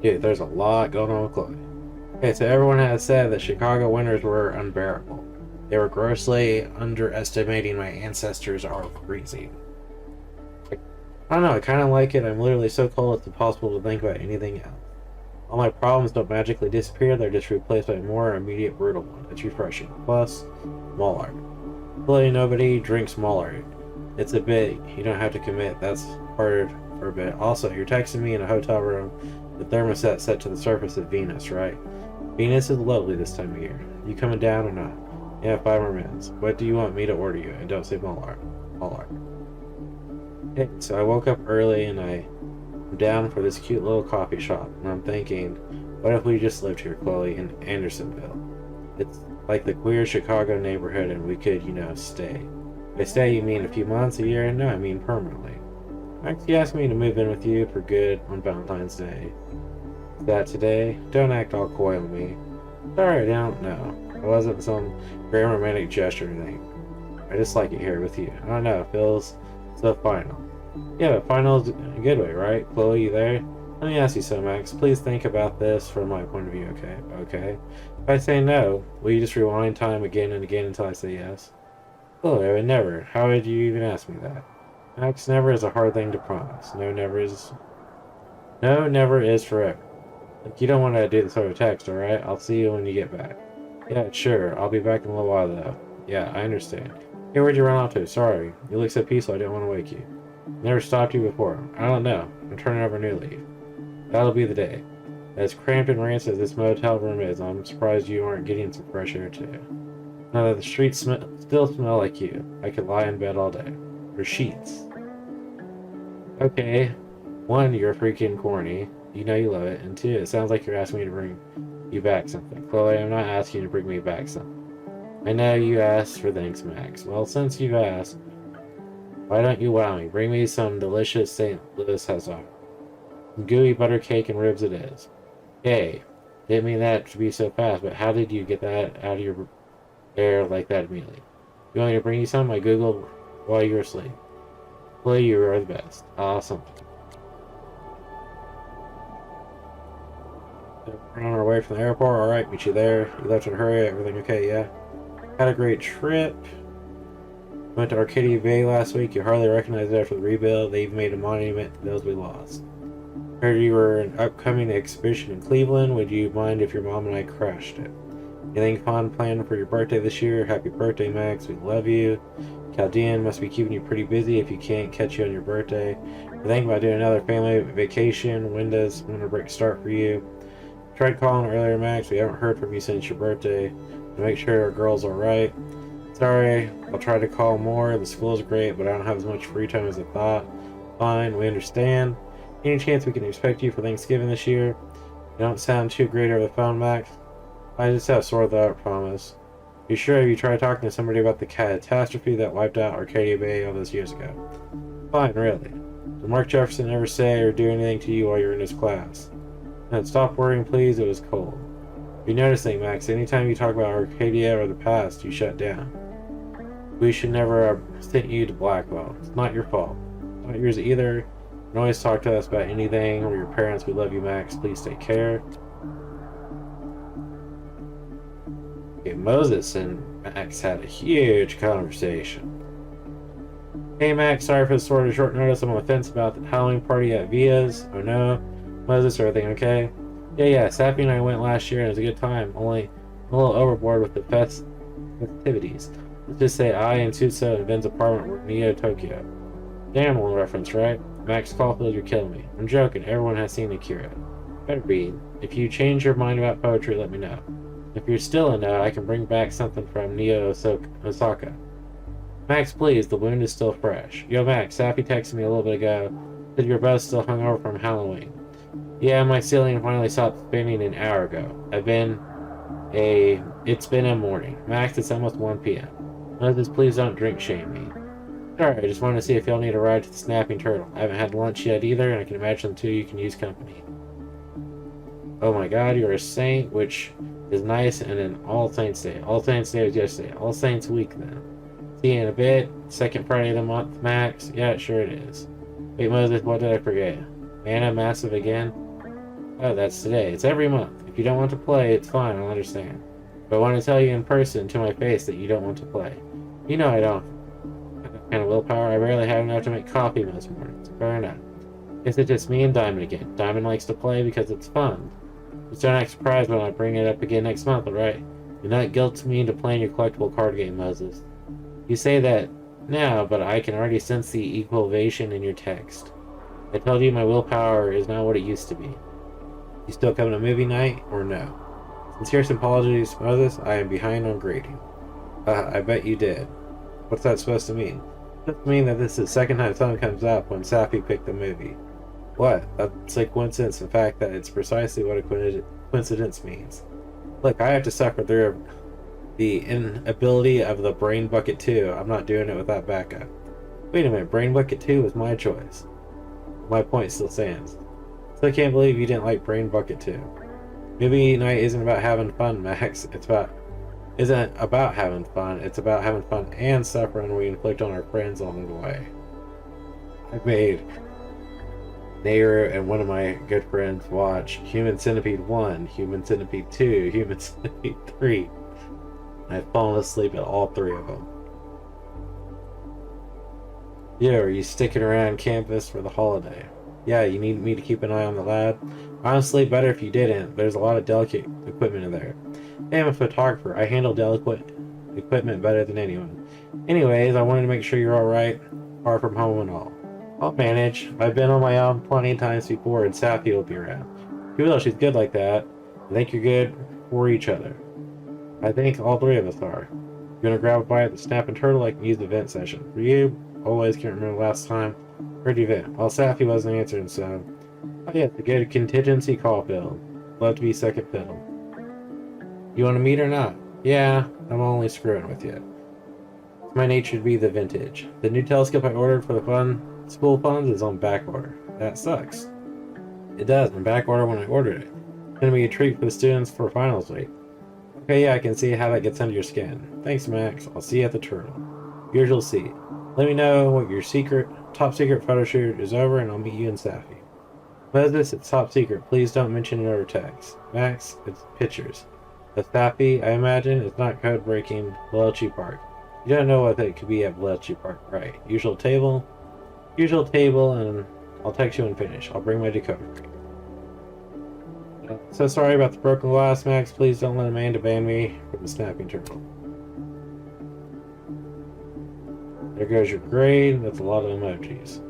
Dude, there's a lot going on with Chloe. Okay, so everyone has said that Chicago winters were unbearable. They were grossly underestimating my ancestors are freezing. I don't know, I kind of like it. I'm literally so cold it's impossible to think about anything else. All my problems don't magically disappear, they're just replaced by a more immediate brutal one. It's refreshing. Plus, mall art. Clearly nobody drinks mall art. It's a bit, you don't have to commit, that's hard for a bit. Also, you're texting me in a hotel room, the thermostat set to the surface of Venus, right? Venus is lovely this time of year. You coming down or not? Yeah, 5 more minutes. What do you want me to order you? And don't say mall art. Mall art. Okay, so I woke up early and I'm down for this cute little coffee shop, and I'm thinking, what if we just lived here, Chloe, in Andersonville? It's like the queer Chicago neighborhood, and we could, you know, stay. By stay, you mean a few months, a year? No, I mean permanently. Max, you asked me to move in with you for good on Valentine's Day. Is that today? Don't act all coy on me. Sorry, I don't know. It wasn't some grand romantic gesture or anything. I just like it here with you. I don't know, it feels so final. Yeah, but final is a good way, right? Chloe, you there? Let me ask you so, Max. Please think about this from my point of view, okay? Okay? If I say no, will you just rewind time again and again until I say yes? Chloe, I would never. How would you even ask me that? Max, never is a hard thing to promise. No, never is. No, never is forever. Like, you don't want to do this over text, alright? I'll see you when you get back. Yeah, sure. I'll be back in a little while, though. Yeah, I understand. Hey, where'd you run off to? Sorry. You look so peaceful, I didn't want to wake you. Never stopped you before. I don't know. I'm turning over a new leaf. That'll be the day. As cramped and rancid as this motel room is, I'm surprised you aren't getting some fresh air too. Now that the streets still smell like you, I could lie in bed all day. Or sheets. Okay. 1, you're freaking corny. You know you love it. And 2, it sounds like you're asking me to bring you back something. Chloe, I'm not asking you to bring me back something. I know you asked for things, Max. Well, since you've asked, why don't you wow me? Bring me some delicious St. Louis Huzzah. Gooey butter cake and ribs it is. Hey, didn't mean that to be so fast, but how did you get that out of your air like that immediately? You want me to bring you some? I googled while you were asleep. Chloe, you are the best. Awesome. We're on our way from the airport. Alright, meet you there. You left in a hurry. Everything okay? Yeah. Had a great trip. Went to Arcadia Bay last week. You hardly recognized it after the rebuild. They even made a monument to those we lost. Heard you were an upcoming exhibition in Cleveland. Would you mind if your mom and I crashed it? Anything fun planned for your birthday this year? Happy birthday, Max. We love you. Chaldean must be keeping you pretty busy if you can't catch you on your birthday. We're thinking about doing another family vacation. When does winter break start for you? Tried calling earlier, Max. We haven't heard from you since your birthday. To make sure our girl's alright. Sorry, I'll try to call more. The school's great, but I don't have as much free time as I thought. Fine, we understand. Any chance we can expect you for Thanksgiving this year? You don't sound too great over the phone, Max. I just have sore throat, promise. You sure you tried talking to somebody about the catastrophe that wiped out Arcadia Bay all those years ago? Fine, really. Did Mark Jefferson ever say or do anything to you while you were in his class? And stop worrying, please. It was cold. You notice thing, Max. Anytime you talk about Arcadia or the past, you shut down. We should never have sent you to Blackwell. It's not your fault. Not yours either. You can always talk to us about anything or your parents. We love you, Max. Please take care. Okay, Moses and Max had a huge conversation. Hey, Max. Sorry for the sort of short notice. I'm on the fence about the Halloween party at Via's. Oh no. Moses, everything okay? Yeah. Sappy and I went last year and it was a good time. Only a little overboard with the festivities. Let's just say I and Suso and Ben's apartment were Neo Tokyo. Damn, little reference, right? Max Caulfield, you're killing me. I'm joking. Everyone has seen Akira. Better be. If you change your mind about poetry, let me know. If you're still in no, I can bring back something from Neo Osaka. Max, please. The wound is still fresh. Yo, Max. Sappy texted me a little bit ago. Said you're both still hungover from Halloween. Yeah, my ceiling finally stopped spinning an hour ago. It's been a morning. Max, it's almost 1 p.m. Moses, please don't drink shame me. Sorry, I just wanted to see if y'all need a ride to the Snapping Turtle. I haven't had lunch yet either, and I can imagine the two of you can use company. Oh my god, you're a saint, which is nice, and an All Saints Day. All Saints Day was yesterday. All Saints Week then. See you in a bit. Second Friday of the month, Max. Yeah, sure it is. Wait, Moses, what did I forget? Mana Massive again? Oh, that's today. It's every month. If you don't want to play, it's fine, I'll understand. But I want to tell you in person, to my face, that you don't want to play. You know I don't have that kind of willpower. I barely have enough to make coffee most mornings. Fair enough. Guess it's just me and Diamond again. Diamond likes to play because it's fun. Just don't act surprised when I bring it up again next month, alright? Do not guilt me into playing your collectible card game, Moses. You say that now, but I can already sense the equalization in your text. I told you my willpower is not what it used to be. You still coming to movie night, or no? Sincere apologies, Moses. I am behind on grading. I bet you did. What's that supposed to mean? It doesn't mean that this is the second time something comes up when Sappy picked the movie. What? That's a coincidence. In fact, that it's precisely what a coincidence means. Look, I have to suffer through the inability of the Brain Bucket 2. I'm not doing it without backup. Wait a minute, Brain Bucket 2 was my choice. My point still stands. Still can't believe you didn't like Brain Bucket 2. Movie night isn't about having fun, Max. Isn't about having fun. It's about having fun and suffering we inflict on our friends along the way. I made Nehru and one of my good friends watch Human Centipede 1, Human Centipede 2, Human Centipede 3. I've fallen asleep at all three of them. Yeah, are you sticking around campus for the holiday? Yeah, you need me to keep an eye on the lab? Honestly, better if you didn't. There's a lot of delicate equipment in there. I'm a photographer. I handle delicate equipment better than anyone. Anyways, I wanted to make sure you're alright, far from home and all. I'll manage. I've been on my own plenty of times before, and Sappy will be around. Even though she's good like that, I think you're good for each other. I think all three of us are. You gonna grab a bite at the Snapping Turtle? I can use the vent session. For you, always can't remember last time. Heard you vent. Well, Sappy wasn't answering, so... Oh yeah, the good contingency call field. Love to be second fiddle. You want to meet or not? Yeah, I'm only screwing with you. It's my nature to be the vintage. The new telescope I ordered for the school funds is on back order. That sucks. It does. I'm back order when I ordered it. It's gonna be a treat for the students for finals week. Okay, yeah, I can see how that gets under your skin. Thanks, Max. I'll see you at the Turtle. Usual seat. Let me know what your top secret photo shoot is over, and I'll meet you in Sappy. Moses, it's top secret. Please don't mention it over text. Max, it's pictures. The Thappy, I imagine, is not code breaking Bletchley Park. You don't know what it could be at Bletchley Park, right? Usual table, and I'll text you when finished. I'll bring my decoder. So sorry about the broken glass, Max. Please don't let Amanda ban me from the snapping turtle. There goes your grade. That's a lot of emojis.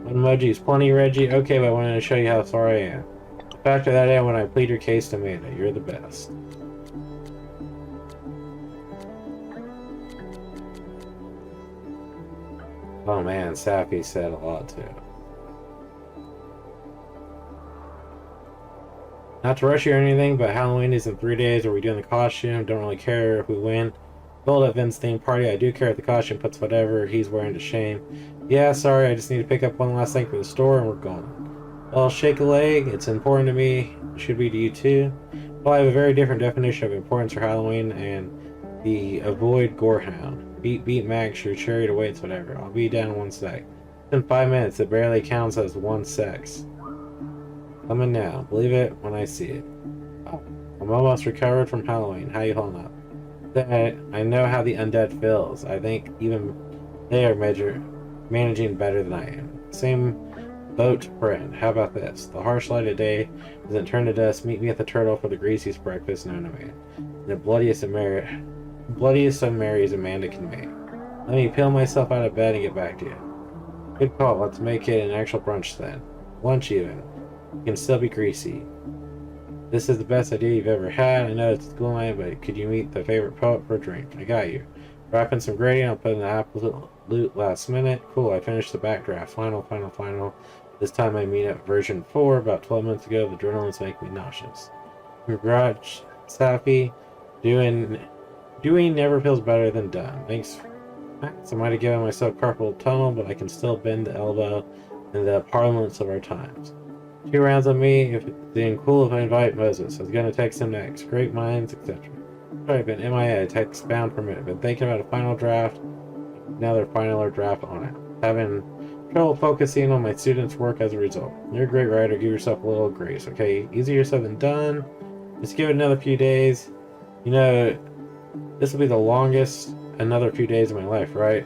One emoji is plenty, Reggie. Okay, but I wanted to show you how sorry I am. Factor that in when I plead your case to Amanda. You're the best. Oh man, Sappy said a lot too. Not to rush you or anything, but Halloween is in 3 days. Are we doing the costume? Don't really care if we win. Gold at Vince's theme party. I do care if the costume puts whatever he's wearing to shame. Yeah, sorry, I just need to pick up one last thing from the store and we're gone. Well, shake a leg. It's important to me. It should be to you too. Well, I have a very different definition of importance for Halloween and the avoid gorehound. Beat Max, your chariot awaits, whatever. I'll be down in 1 sec. In 5 minutes, it barely counts as 1 sex. Coming now. Believe it when I see it. Oh, I'm almost recovered from Halloween. How you holding up? I know how the undead feels. I think even they are managing better than I am. Same boat, friend. How about this? The harsh light of day doesn't turn to dust. Meet me at the turtle for the greasiest breakfast known to man. And the bloodiest of Marys Amanda can make. Let me peel myself out of bed and get back to you. Good call. Let's make it an actual brunch then. Lunch even. It can still be greasy. This is the best idea you've ever had. I know it's school night, but could you meet the favorite poet for a drink? I got you. Wrapping some grading. I'll put in the absolute last minute. Cool. I finished the backdraft. Final. This time I meet up version 4 about 12 minutes ago. The adrenaline's making me nauseous. Congrats, Sappy. Doing never feels better than done. Thanks. I might have given myself carpal tunnel, but I can still bend the elbow in the parliaments of our times. 2 rounds on me. If it's being cool if I invite Moses. I was gonna text him next. Great minds, etc. Sorry, been MIA. Text bound for a minute. Been thinking about a final draft. Another final draft on it. Having trouble focusing on my students' work as a result. You're a great writer. Give yourself a little grace, okay? Easier said than done. Just give it another few days. You know, this will be the longest another few days of my life, right?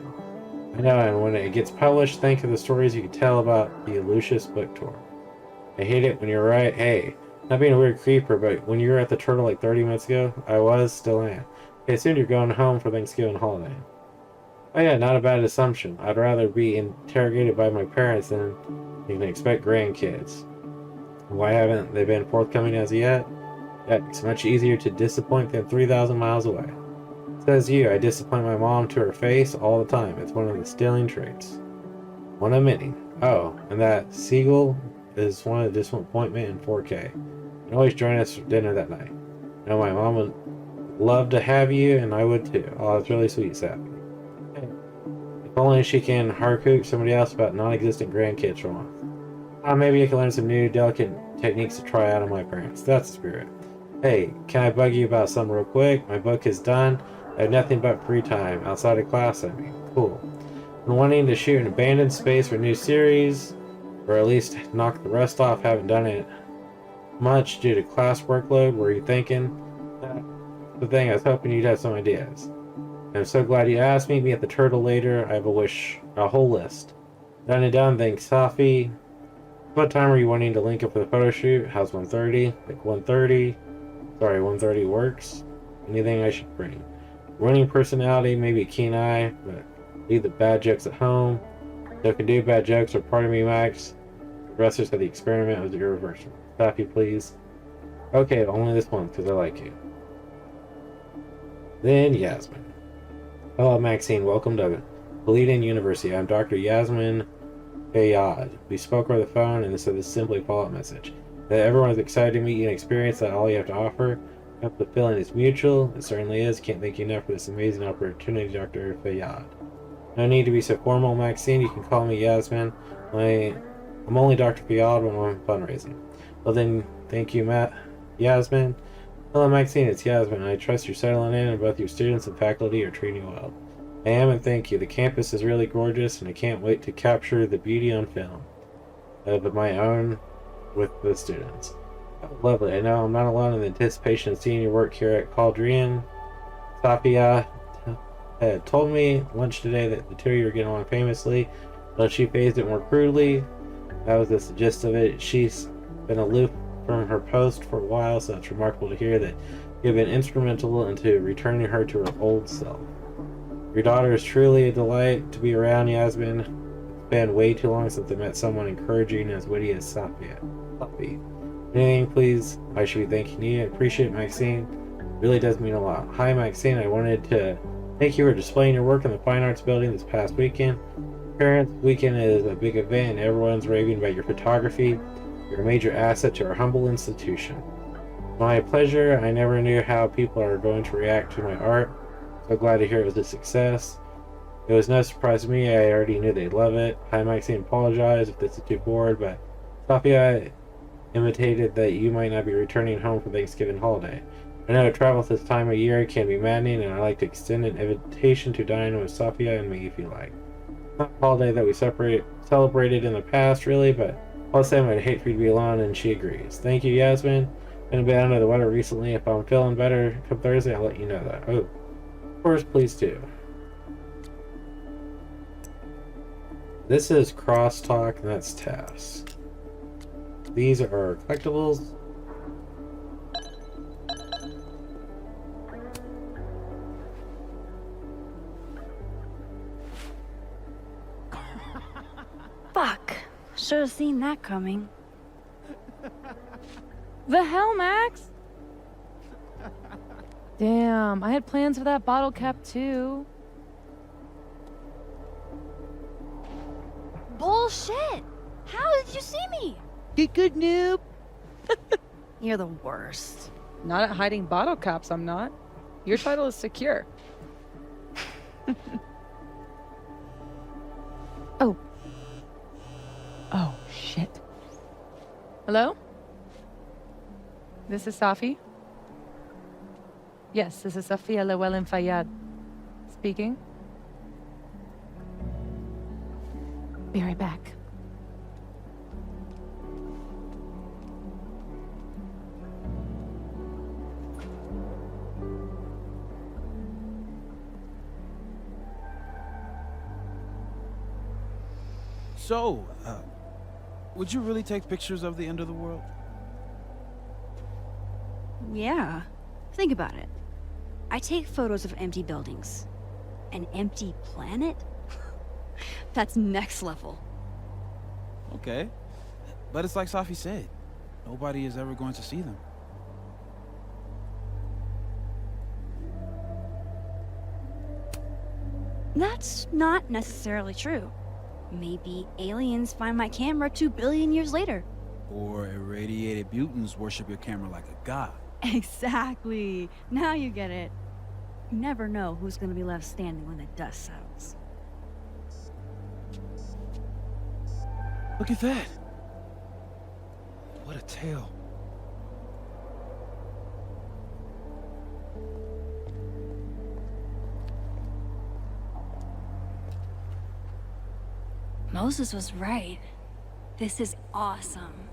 I know, and when it gets published, think of the stories you could tell about the Lucius book tour. I hate it when you're right. Hey, not being a weird creeper, but when you were at the turtle like 30 minutes ago, I was, still am. Okay, soon you're going home for Thanksgiving holiday. Oh yeah, not a bad assumption. I'd rather be interrogated by my parents than you can expect grandkids. Why haven't they been forthcoming as yet? It's much easier to disappoint than 3,000 miles away. Says you, I disappoint my mom to her face all the time. It's one of the stealing traits. One of many. Oh, and that seagull is one of the disappointment in 4K. You can always join us for dinner that night. I know my mom would love to have you, and I would too. Oh, it's really sweet, Sappy. Hey, if only she can hardcook somebody else about non-existent grandkids for once. Maybe I can learn some new, delicate techniques to try out on my parents. That's the spirit. Hey, can I bug you about something real quick? My book is done. I have nothing but free time. Outside of class, I mean. Cool. I'm wanting to shoot an abandoned space for a new series, or at least knock the rust off. Haven't done it much due to class workload. Were you thinking? That's the thing. I was hoping you'd have some ideas. I'm so glad you asked me. Meet me at the turtle later. I have a whole list. Done and done. Thanks, Safi. What time are you wanting to link up for the photo shoot? How's 1:30? Like 1:30? Sorry, 1:30 works. Anything I should bring? Running personality, maybe a keen eye, but leave the bad jokes at home. So can do bad jokes or pardon me, Max. The rest of the experiment was irreversible. Safi, please. Okay, only this one, because I like you. Then Yasmin. Hello, Maxine. Welcome to Bleeding University. I'm Dr. Yasmin Fayyad. We spoke over the phone, and this is a simply follow-up message. That everyone is excited to meet you and experience that all you have to offer. I hope the feeling is mutual. It certainly is. Can't thank you enough for this amazing opportunity, Dr. Fayyad. No need to be so formal, Maxine. You can call me Yasmin. I'm only Dr. Fayyad when I'm fundraising. Well then, thank you, Yasmin. Hello, Maxine. It's Yasmin. I trust you're settling in and both your students and faculty are treating you well. I am, and thank you. The campus is really gorgeous, and I can't wait to capture the beauty on film of my own with the students. Oh, lovely. I know I'm not alone in the anticipation of seeing your work here at Cauldrian. Safia had told me lunch today that the two of you are getting along famously, but she phrased it more crudely. That was the gist of it. She's been aloof from her post for a while, so it's remarkable to hear that you've been instrumental into returning her to her old self. Your daughter is truly a delight to be around, Yasmin. It's been way too long since I met someone encouraging as witty as Safia. Anything, please, I should be thanking you. I appreciate Maxine. It really does mean a lot. Hi, Maxine. I wanted to thank you for displaying your work in the Fine Arts Building this past weekend. Parents Weekend is a big event and everyone's raving about your photography. You're a major asset to our humble institution. My pleasure. I never knew how people are going to react to my art. So glad to hear it was a success. It was no surprise to me. I already knew they'd love it. Hi, Maxine. Apologize if this is too bored, but Safia imitated that you might not be returning home for Thanksgiving holiday. I know travel this time of year can be maddening, and I'd like to extend an invitation to dine with Safia and me if you like. Not a holiday that we celebrated in the past, really, but all the same, I'd hate for you to be alone, and she agrees. Thank you, Yasmin. Been a bit under the weather recently. If I'm feeling better come Thursday, I'll let you know that. Oh, of course, please do. This is crosstalk, and that's tasks. These are collectibles. Fuck. Should have seen that coming. The hell, Max? Damn, I had plans for that bottle cap too. Bullshit! How did you see me? Get good, noob. You're the worst. Not at hiding bottle caps, I'm not. Your title is secure. Oh. Oh, shit. Hello? This is Safi? Yes, this is Safia Llewellyn Fayyad. Speaking. Be right back. So, would you really take pictures of the end of the world? Yeah. Think about it. I take photos of empty buildings. An empty planet? That's next level. Okay. But it's like Safi said. Nobody is ever going to see them. That's not necessarily true. Maybe aliens find my camera 2 billion years later. Or irradiated mutants worship your camera like a god. Exactly. Now you get it. You never know who's gonna be left standing when the dust settles. Look at that. What a tale. Moses was right. This is awesome.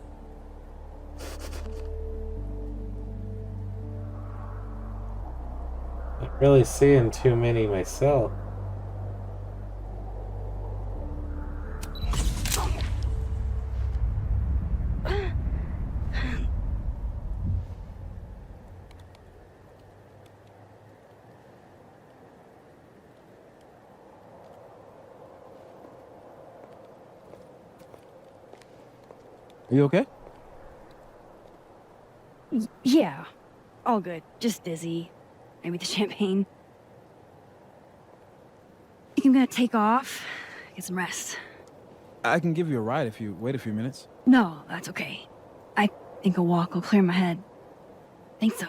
Not really seeing too many myself. Are you okay? Yeah. All good. Just dizzy. Maybe the champagne. I'm gonna take off. Get some rest. I can give you a ride if you wait a few minutes. No, that's okay. I think a walk will clear my head. Think so.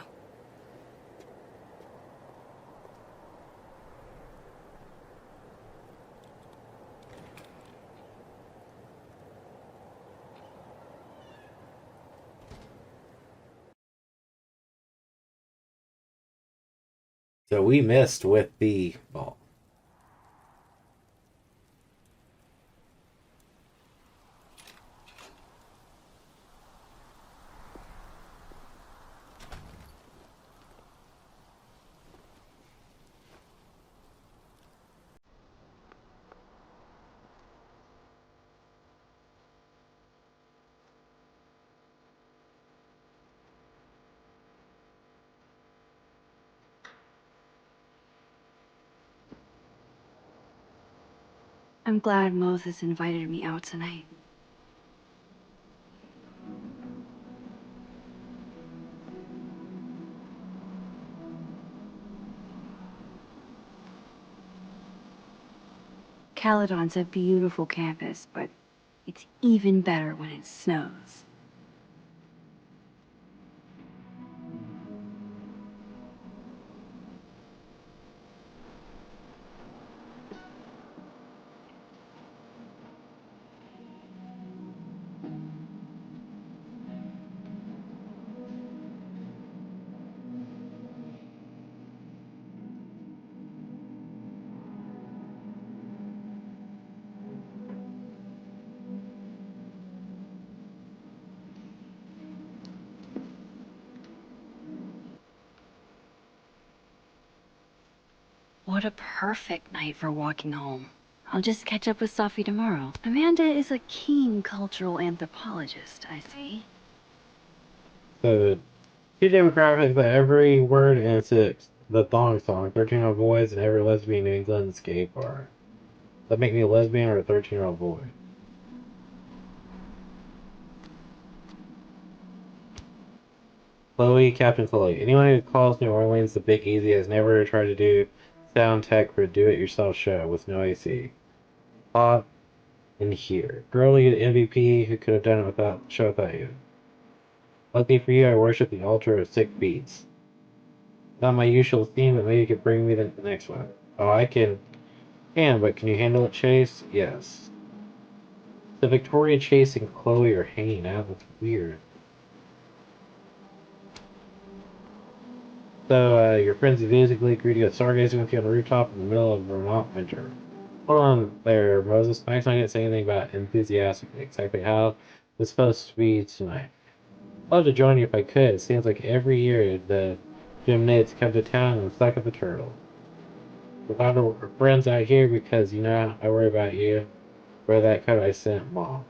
So we missed with the ball. I'm glad Moses invited me out tonight. Caledon's a beautiful campus, but it's even better when it snows. What a perfect night for walking home. I'll just catch up with Sophie tomorrow. Amanda is a keen cultural anthropologist, I see. So, two demographics that every word in six. The thong song, 13-year-old boys, and every lesbian in England's gay bar. Does that make me a lesbian or a 13-year-old boy? Chloe, Captain Chloe. Anyone who calls New Orleans the Big Easy has never tried to do sound tech for a do-it-yourself show with no AC. Hot in here. Girly MVP who could have done it without the show without you. Lucky for you, I worship the altar of sick beats. Not my usual theme, but maybe you could bring me the next one. Oh, I can, but can you handle it, Chase? Yes. The Victoria, Chase, and Chloe are hanging out. That's weird. So, your friends musically agreed to go stargazing with you on the rooftop in the middle of Vermont winter. Hold on there, Moses. Max and I didn't say anything about enthusiastic. Exactly how it's supposed to be tonight. I'd love to join you if I could. It seems like every year the gymnasts come to town and suck up the turtle. Without our friends out here because, I worry about you. For that cut I sent Mom.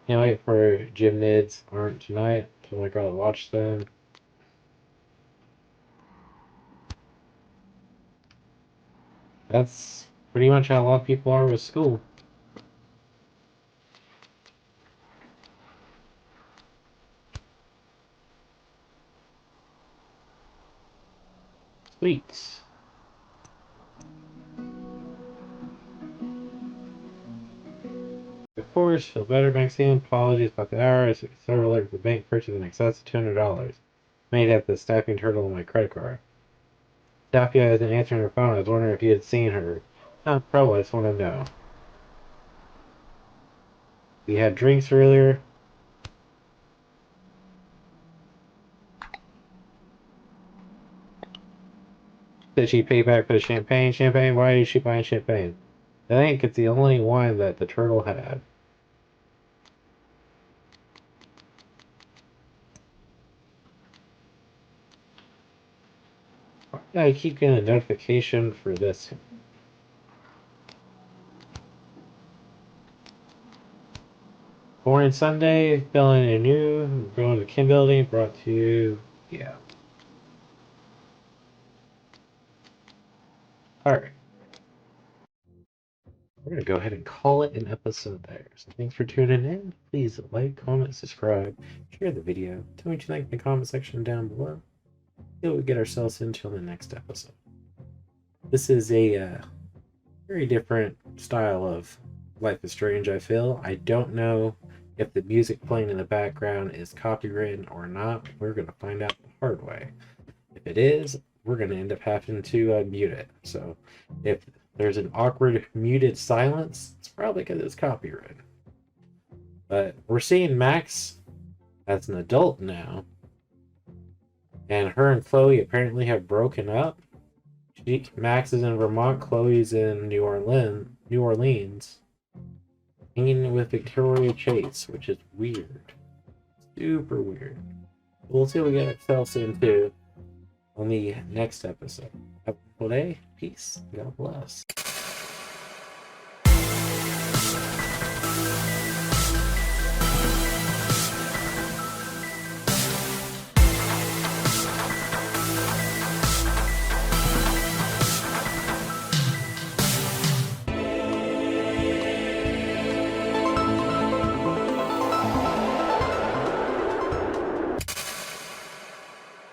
Can't wait for gymnids aren't tonight. Tell my girl to watch them. That's pretty much how a lot of people are with school. Sweet. Of course, feel better, Maxine. Apologies about the hour. I several alert the bank purchased in excess of $200. Made up the staffing turtle on my credit card. Daphia isn't answering her phone. I was wondering if you had seen her. No trouble, I just want to know. We had drinks earlier. Did she pay back for the champagne? Champagne? Why is she buying champagne? I think it's the only wine that the turtle had. I keep getting a notification for this. Born Sunday, feeling anew, going to the Kim building, brought to you. Yeah. Alright. We're going to go ahead and call it an episode there. So thanks for tuning in. Please like, comment, subscribe, share the video. Tell me what you think in the comment section down below. See what we get ourselves into in the next episode. This is a very different style of Life is Strange, I feel. I don't know if the music playing in the background is copywritten or not. We're going to find out the hard way. If it is, we're going to end up having to mute it. So if there's an awkward muted silence, it's probably because it's copywritten. But we're seeing Max as an adult now. And her and Chloe apparently have broken up. Max is in Vermont. Chloe's in New Orleans. Hanging with Victoria Chase, which is weird. Super weird. We'll see what we get ourselves into on the next episode. Have a wonderful day. Peace. God bless.